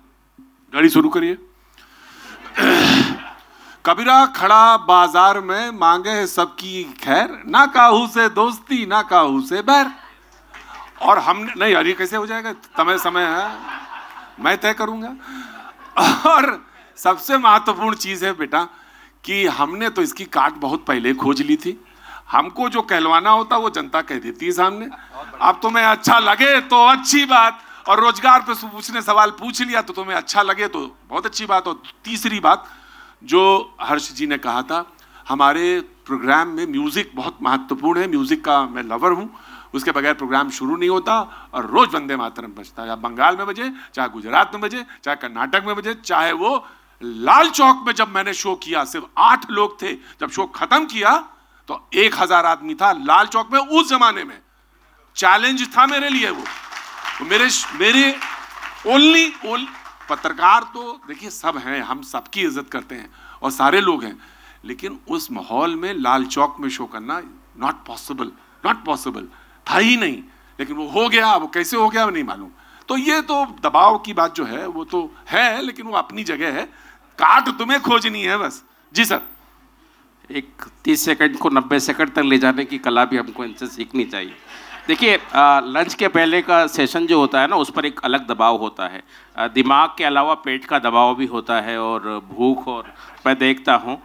गाड़ी शुरू करिए। कबीरा खड़ा बाजार में, मांगे है सबकी खैर, ना काहू से दोस्ती ना काहू से बैर। और हमने नहीं, यार ये कैसे हो जाएगा, समय है, मैं तय करूंगा। और सबसे महत्वपूर्ण चीज है बेटा कि हमने तो इसकी काट बहुत पहले खोज ली थी। हमको जो कहलवाना होता वो जनता कह देती है सामने। अब तुम्हें अच्छा लगे तो अच्छी बात, और रोजगार पे पूछने सवाल पूछ लिया तो तुम्हें अच्छा लगे तो बहुत अच्छी बात। और तीसरी बात जो हर्ष जी ने कहा था, हमारे प्रोग्राम में म्यूजिक बहुत महत्वपूर्ण है। म्यूजिक का मैं लवर हूँ, उसके बगैर प्रोग्राम शुरू नहीं होता। और रोज वंदे मातरम बजता है, बंगाल में बजे, चाहे गुजरात में बजे, चाहे कर्नाटक में बजे, चाहे वो लाल चौक में जब मैंने शो किया सिर्फ 8 लोग थे, जब शो खत्म किया तो 1000 आदमी था लाल चौक में। उस जमाने में चैलेंज था मेरे लिए वो। तो मेरे ओनली पत्रकार तो देखिए सब हैं, हम सबकी इज्जत करते हैं और सारे लोग हैं, लेकिन उस माहौल में लाल चौक में शो करना नॉट पॉसिबल था ही नहीं। लेकिन वो हो गया, वो कैसे हो गया नहीं मालूम। तो ये तो दबाव की बात जो है वो तो है, लेकिन वो अपनी जगह है। काट तुम्हें खोजनी है बस। जी सर। एक 30 सेकंड को 90 सेकंड तक ले जाने की कला भी हमको इनसे सीखनी चाहिए। देखिए, लंच के पहले का सेशन जो होता है ना, उस पर एक अलग दबाव होता है। दिमाग के अलावा पेट का दबाव भी होता है और भूख। और मैं देखता हूँ